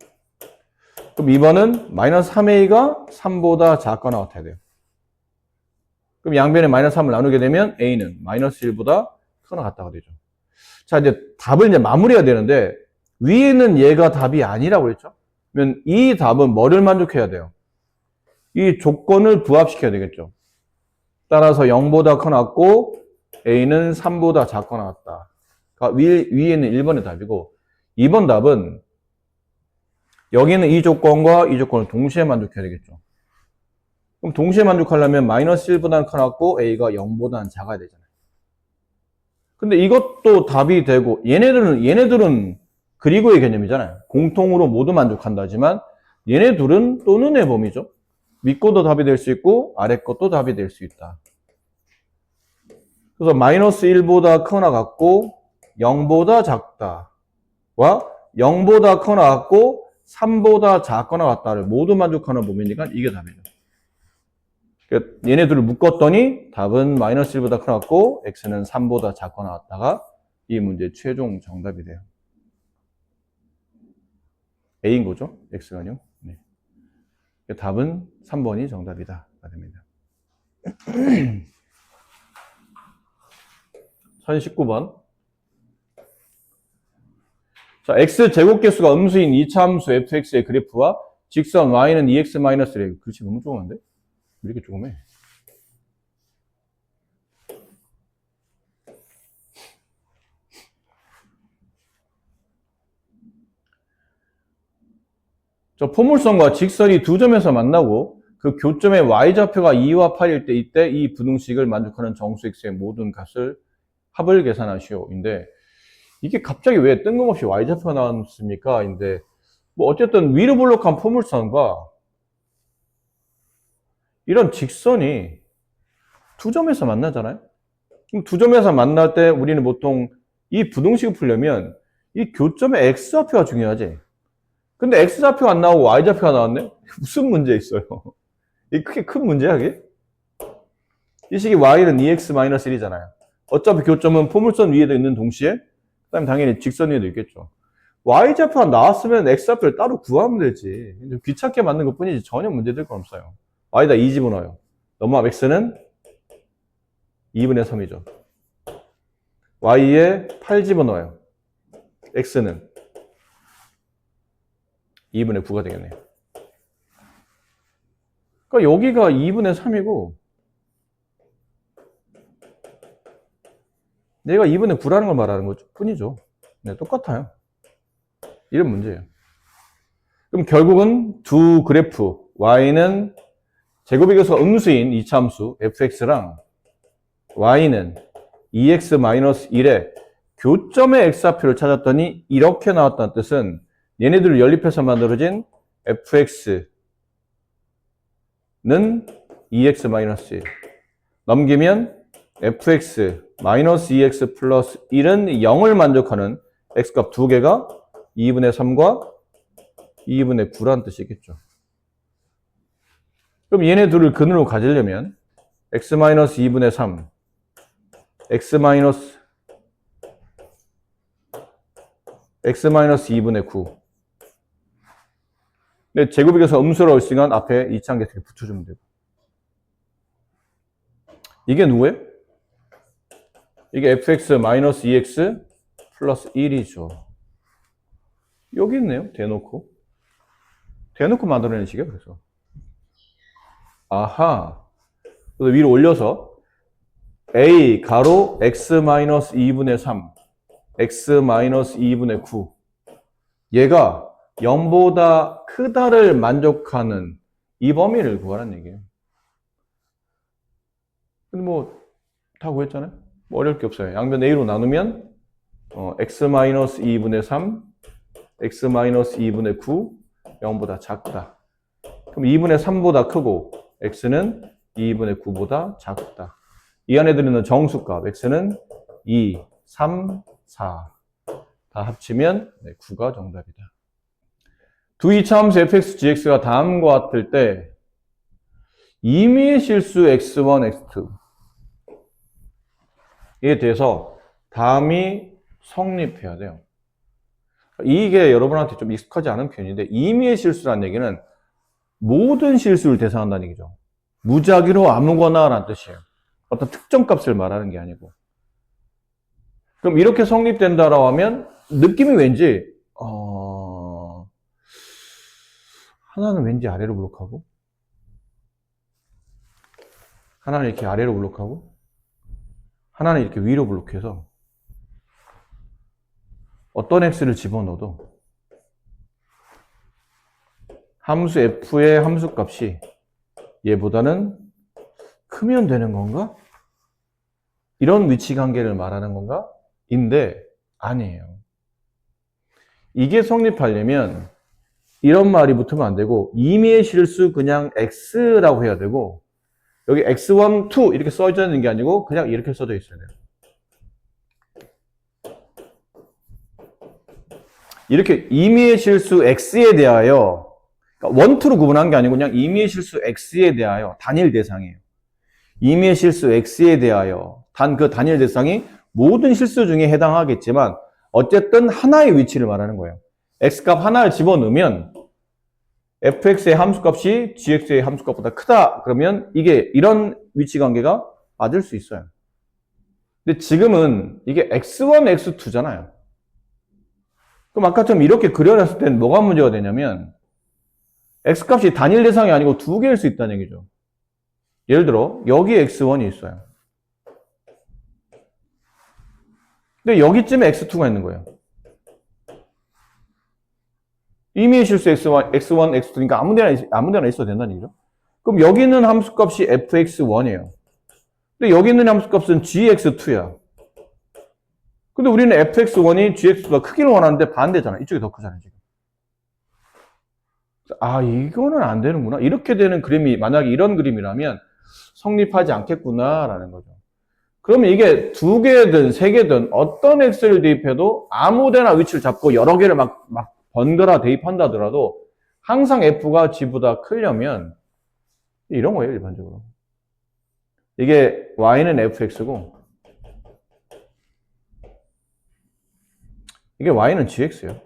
Speaker 1: 그럼 2번은 마이너스 3A가 3보다 작거나 같아야 돼요. 그럼 양변에 마이너스 3을 나누게 되면 A는 마이너스 1보다 크거나 같다가 되죠. 자, 이제 답을 이제 마무리해야 되는데 위에는 얘가 답이 아니라고 그랬죠? 그러면 이 답은 뭐를 만족해야 돼요? 이 조건을 부합시켜야 되겠죠. 따라서 0보다 커 같고 A는 3보다 작거나 같다. 그러니까 위에는 1번의 답이고 2번 답은 여기는 이 조건과 이 조건을 동시에 만족해야 되겠죠. 그럼 동시에 만족하려면 마이너스 1보다는 커 같고 A가 0보다는 작아야 되잖아요. 근데 이것도 답이 되고 얘네들은 그리고의 개념이잖아요. 공통으로 모두 만족한다지만 얘네 둘은 또 눈의 범위죠. 위 것도 답이 될 수 있고 아래 것도 답이 될 수 있다. 그래서 마이너스 1보다 커나 같고 0보다 작다와 0보다 커나 같고 3보다 작거나 같다를 모두 만족하는 범위니까 이게 답이죠. 그러니까 얘네들을 묶었더니 답은 마이너스 1보다 크나 같고 x는 3보다 작거나 같다가 이 문제의 최종 정답이 돼요. A인 거죠? x가 아니요. 네. 답은 3번이 정답이다. 됩니다. 1019번. 자, x 제곱계수가 음수인 2차 함수 fx의 그래프와 직선 y는 2x-1래. 글씨 너무 조그만데? 왜 이렇게 조그매? 저 포물선과 직선이 두 점에서 만나고 그 교점의 y좌표가 2와 8일 때 이때 이 부등식을 만족하는 정수 x의 모든 값을 합을 계산하시오. 인데 이게 갑자기 왜 뜬금없이 y좌표가 나왔습니까? 인데 뭐 어쨌든 위로 볼록한 포물선과 이런 직선이 두 점에서 만나잖아요. 그럼 두 점에서 만날 때 우리는 보통 이 부등식을 풀려면 이 교점의 x좌표가 중요하지. 근데 x좌표가 안 나오고 y좌표가 나왔네? 무슨 문제 있어요? 이게 크게 큰 문제야, 이게? 이 식이 y는 2x-1이잖아요. 어차피 교점은 포물선 위에도 있는 동시에 그 다음에 당연히 직선 위에도 있겠죠. y좌표가 나왔으면 x좌표를 따로 구하면 되지. 귀찮게 만든 것 뿐이지 전혀 문제될 건 없어요. y다 2 집어넣어요. 넘어가면 x는 2분의 3이죠. y에 8 집어넣어요. x는 2분의 9가 되겠네요. 그러니까 여기가 2분의 3이고 얘가 2분의 9라는 걸 말하는 것 뿐이죠. 네, 똑같아요. 이런 문제예요. 그럼 결국은 두 그래프 y는 제곱의 계수가 음수인 2차 함수 fx랑 y는 2x-1의 교점의 x좌표를 찾았더니 이렇게 나왔다는 뜻은 얘네들을 연립해서 만들어진 fx는 2x-1 넘기면 fx 마이너스 2x 플러스 1은 0을 만족하는 x값 두 개가 2분의 3과 2분의 9라는 뜻이겠죠. 그럼 얘네 둘을 근으로 가지려면 x-2분의 3 x-2분의 9 근데 제곱의 계수가 음수라고 했으니까 앞에 이차함계수 붙여주면 되고 이게 누구예요? 이게 fx-2x 플러스 1이죠. 여기 있네요. 대놓고 만들어낸 식이에요. 그래서 아하 그래서 위로 올려서 a 가로 x-2분의 3 x-2분의 9 얘가 0보다 크다를 만족하는 이 범위를 구하라는 얘기예요. 근데 뭐 다 구했잖아요. 뭐 어려울 게 없어요. 양변 a로 나누면 x-2분의 3 x-2분의 9 0보다 작다. 그럼 2분의 3보다 크고 x는 2분의 9보다 작다. 이 안에 들어있는 정수값 x는 2, 3, 4 다 합치면 9가 정답이다. 두 이차 함수 fx, gx가 다음과 같을 때 임의의 실수 x1, x2에 대해서 다음이 성립해야 돼요. 이게 여러분한테 좀 익숙하지 않은 표현인데 임의의 실수라는 얘기는 모든 실수를 대상한다는 얘기죠. 무작위로 아무거나 라는 뜻이에요. 어떤 특정 값을 말하는 게 아니고. 그럼 이렇게 성립된다라고 하면 느낌이 왠지 하나는 왠지 아래로 블록하고 하나는 이렇게 아래로 블록하고 하나는 이렇게 위로 블록해서 어떤 x를 집어넣어도 함수 f의 함수값이 얘보다는 크면 되는 건가? 이런 위치관계를 말하는 건가? 인데 아니에요. 이게 성립하려면 이런 말이 붙으면 안 되고 임의의 실수 그냥 x라고 해야 되고 여기 x1, 2 이렇게 써져 있는 게 아니고 그냥 이렇게 써져 있어야 돼요. 이렇게 임의의 실수 x에 대하여, 그러니까 원투로 구분한 게 아니고 그냥 임의의 실수 x에 대하여 단일 대상이에요. 임의의 실수 x에 대하여 그 단일 대상이 모든 실수 중에 해당하겠지만 어쨌든 하나의 위치를 말하는 거예요. x값 하나를 집어넣으면 fx의 함수값이 gx의 함수값보다 크다. 그러면 이게 이런 위치 관계가 맞을 수 있어요. 근데 지금은 이게 x1, x2잖아요. 그럼 아까처럼 이렇게 그려놨을 때는 뭐가 문제가 되냐면 x값이 단일 대상이 아니고 두 개일 수 있다는 얘기죠. 예를 들어 여기에 x1이 있어요. 근데 여기쯤에 x2가 있는 거예요. 임의의 실수 x1, x2니까 아무 데나 있어도 된다는 얘기죠. 그럼 여기 있는 함수값이 fx1이에요. 근데 여기 있는 함수값은 gx2야. 근데 우리는 fx1이 gx보다 크기를 원하는데 반대잖아. 이쪽이 더 크잖아요, 지금. 아, 이거는 안 되는구나. 이렇게 되는 그림이, 만약에 이런 그림이라면 성립하지 않겠구나라는 거죠. 그러면 이게 두 개든 세 개든 어떤 x를 대입해도 아무 데나 위치를 잡고 여러 개를 막 번갈아 대입한다 하더라도 항상 f가 g보다 크려면 이런 거예요, 일반적으로. 이게 y는 fx고 이게 y는 gx예요.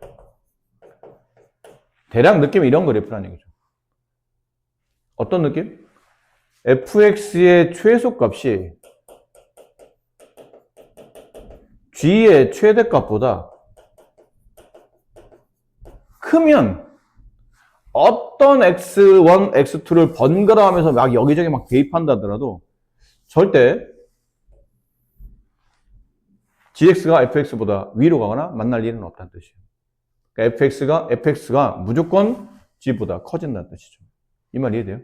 Speaker 1: 대략 느낌이 이런 그래프라는 얘기죠. 어떤 느낌? fx의 최소값이 g의 최대값보다 크면 어떤 x1, x2를 번갈아 하면서 막 여기저기 막 대입한다 하더라도 절대 gx가 fx보다 위로 가거나 만날 일은 없다는 뜻이에요. 그러니까 fx가 무조건 g보다 커진다는 뜻이죠. 이 말 이해돼요?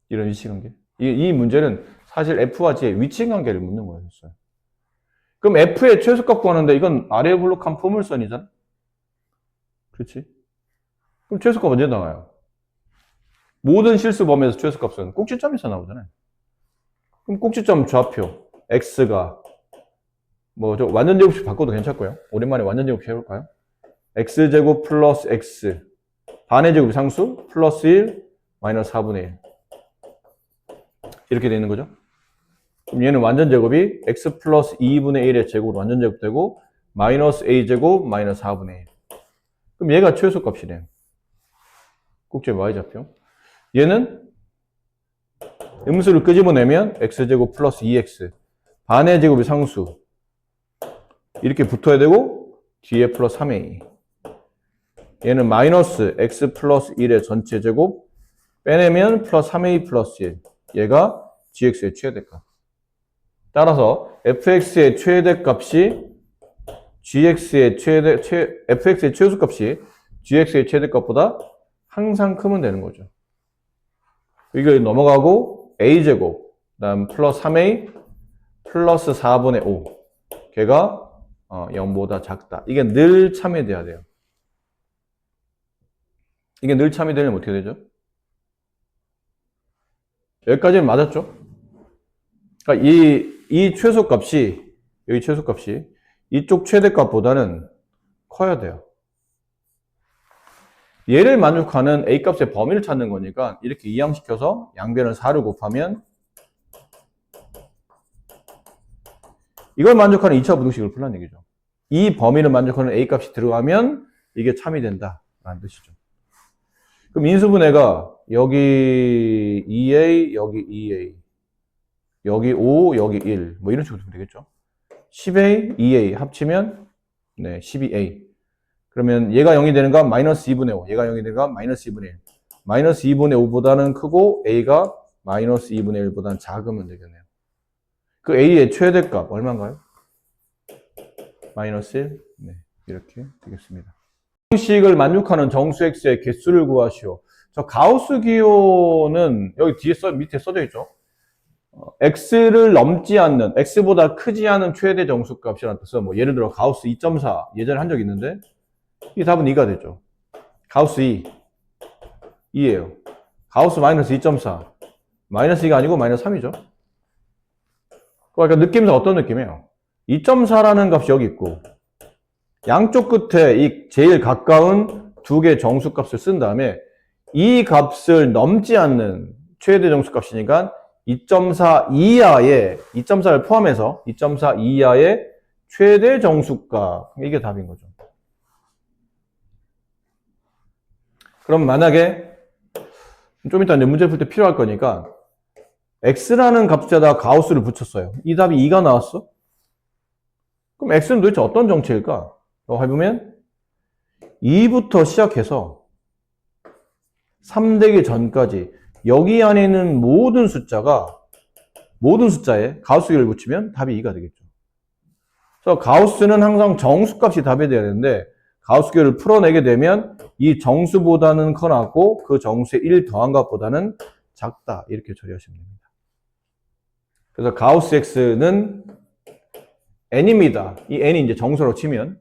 Speaker 1: 이런 위치관계. 이 문제는 사실 f와 g의 위치관계를 묻는 거였어요. 그럼 f의 최소값 구하는데 이건 아래 블록한 포물선이잖아? 그렇지? 그럼 최소값 언제 나와요? 모든 실수 범위에서 최소값은 꼭지점에서 나오잖아요. 그럼 꼭지점 좌표 x가 뭐 저 완전제곱식 바꿔도 괜찮고요. 오랜만에 완전제곱식 해볼까요? x제곱 플러스 x 반의 제곱이 상수 플러스 1 마이너스 4분의 1 이렇게 되는 거죠. 그럼 얘는 완전제곱이 x 플러스 2분의 1의 제곱으로 완전제곱되고 마이너스 a제곱 마이너스 4분의 1 그럼 얘가 최소값이래요. 꼭지점 y좌표. 얘는 음수를 끄집어내면 x제곱 플러스 2x 반의 제곱이 상수 이렇게 붙어야 되고 뒤에 플러스 3a 얘는 마이너스 x 플러스 1의 전체 제곱 빼내면 플러스 3a 플러스 1 얘가 gx의 최대값. 따라서 fx의 최대값이 fx의 최소값이 gx의 최대값보다 항상 크면 되는 거죠. 이걸 넘어가고 a제곱 그다음 플러스 3a 플러스 4분의 5 걔가 0보다 작다. 이게 늘 참여돼야 돼요. 이게 늘 참여되면 어떻게 되죠? 여기까지는 맞았죠? 그러니까 이 최소값이 여기 최소값이 이쪽 최대값보다는 커야 돼요. 얘를 만족하는 A값의 범위를 찾는 거니까 이렇게 이항시켜서 양변을 4를 곱하면 이걸 만족하는 2차 부등식을 풀라는 얘기죠. 이 범위를 만족하는 A값이 들어가면 이게 참이 된다라는 뜻이죠. 그럼 인수분해가 여기 2A, 여기 2A, 여기 5, 여기 1, 뭐 이런 식으로 되면 되겠죠. 10A, 2A 합치면 12A. 그러면 얘가 0이 되는 건 마이너스 2분의 5, 얘가 0이 되는 건 마이너스 2분의 1. 마이너스 2분의 5보다는 크고 A가 마이너스 2분의 1보다는 작으면 되겠네요. 그 A의 최대값 얼마인가요? 마이너스 1? 네, 이렇게 되겠습니다. 식을 만족하는 정수 x의 개수를 구하시오. 저 가우스 기호는 여기 뒤에 밑에 써져 있죠. x를 넘지 않는, x보다 크지 않은 최대 정수값이라는 뜻은 뭐 예를 들어 가우스 2.4 예전에 한 적이 있는데 이 답은 2가 되죠. 가우스 2예요. 가우스 마이너스 2.4 마이너스 2가 아니고 마이너스 3이죠. 그러니까 느낌상 어떤 느낌이에요? 2.4라는 값이 여기 있고 양쪽 끝에 이 제일 가까운 두 개의 정수값을 쓴 다음에 이 값을 넘지 않는 최대 정수값이니까 2.4 이하의 2.4를 포함해서 2.4 이하의 최대 정수값, 이게 답인 거죠. 그럼 만약에 좀 이따 이제 문제 풀 때 필요할 거니까 x라는 값에다 가우스를 붙였어요. 이 답이 2가 나왔어? 그럼 x는 도대체 어떤 정체일까? 라고 해보면 2부터 시작해서 3 되기 전까지 여기 안에 있는 모든 숫자에 가우스계를 붙이면 답이 2가 되겠죠. 그래서 가우스는 항상 정수값이 답이 돼야 되는데 가우스계를 풀어내게 되면 이 정수보다는 커나고 그 정수의 1 더한 값보다는 작다. 이렇게 처리하시면 됩니다. 그래서 가우스 x는 n입니다. 이 n이 이제 정수로 치면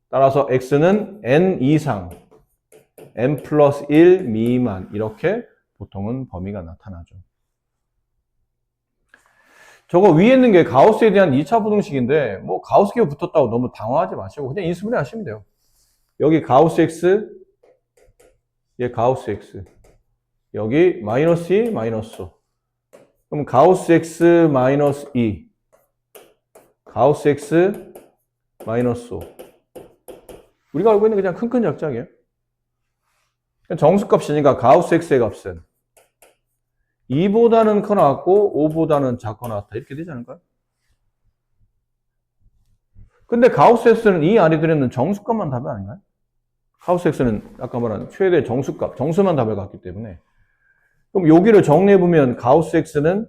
Speaker 1: 따라서 x는 n 이상 n 플러스 1 미만 이렇게 보통은 범위가 나타나죠. 저거 위에 있는 게 가우스에 대한 2차 부등식인데 뭐 가우스계가 붙었다고 너무 당황하지 마시고 그냥 인수분해 하시면 돼요. 여기 가우스 x, 얘 가우스 x, 여기 마이너스 2, 마이너스 5. 그럼 가우스 x 마이너스 2, 가우스 x 마이너스 5. 우리가 알고 있는 그냥 큰 약자예요. 정수값이니까 가우스 x의 값은 2보다는 커 나왔고 5보다는 작거 나왔다. 이렇게 되지 않을까요? 근데 가우스 x는 이 안에 들어있는 정수값만 답이 아닌가요? 가우스 x는 아까 말한 최대 정수값, 정수만 답을 갖기 때문에 그럼 여기를 정리해보면 가우스 x는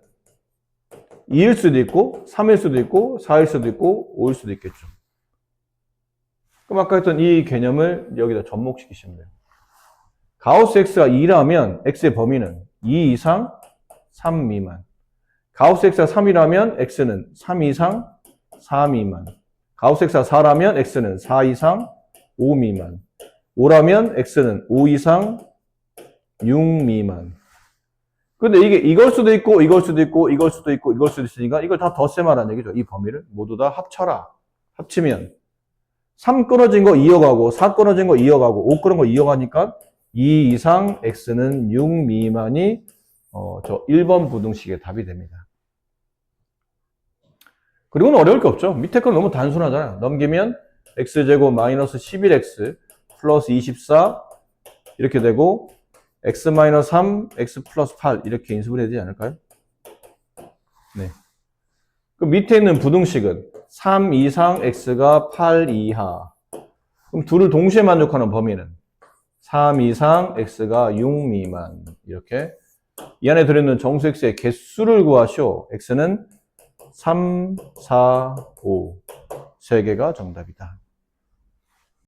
Speaker 1: 2일 수도 있고 3일 수도 있고 4일 수도 있고 5일 수도 있겠죠. 그럼 아까 했던 이 개념을 여기다 접목시키시면 돼요. 가우스 x가 2라면 x의 범위는 2 이상 3 미만. 가우스 x가 3이라면 x는 3 이상 4 미만. 가우스 x가 4라면 x는 4 이상 5 미만. 5라면 x는 5 이상 6 미만. 근데 이게 이걸 수도 있고 이걸 수도 있고 이걸 수도 있고 이걸 수도 있으니까 이걸 다 덧셈하라는 얘기죠. 이 범위를 모두 다 합쳐라. 합치면 3 끊어진 거 이어가고 4 끊어진 거 이어가고 5 끊어진 거 이어가니까 2 이상 x는 6 미만이 저 1번 부등식의 답이 됩니다. 그리고는 어려울 게 없죠. 밑에 건 너무 단순하잖아요. 넘기면 x제곱 마이너스 11x 플러스 24 이렇게 되고 x 마이너스 3, x 플러스 8 이렇게 인수분해 되지 않을까요? 네. 그 밑에 있는 부등식은 3 이상 x가 8 이하. 그럼 둘을 동시에 만족하는 범위는 3 이상 x가 6 미만. 이렇게 이 안에 들어있는 정수 x의 개수를 구하시오. x는 3, 4, 5. 3개가 정답이다.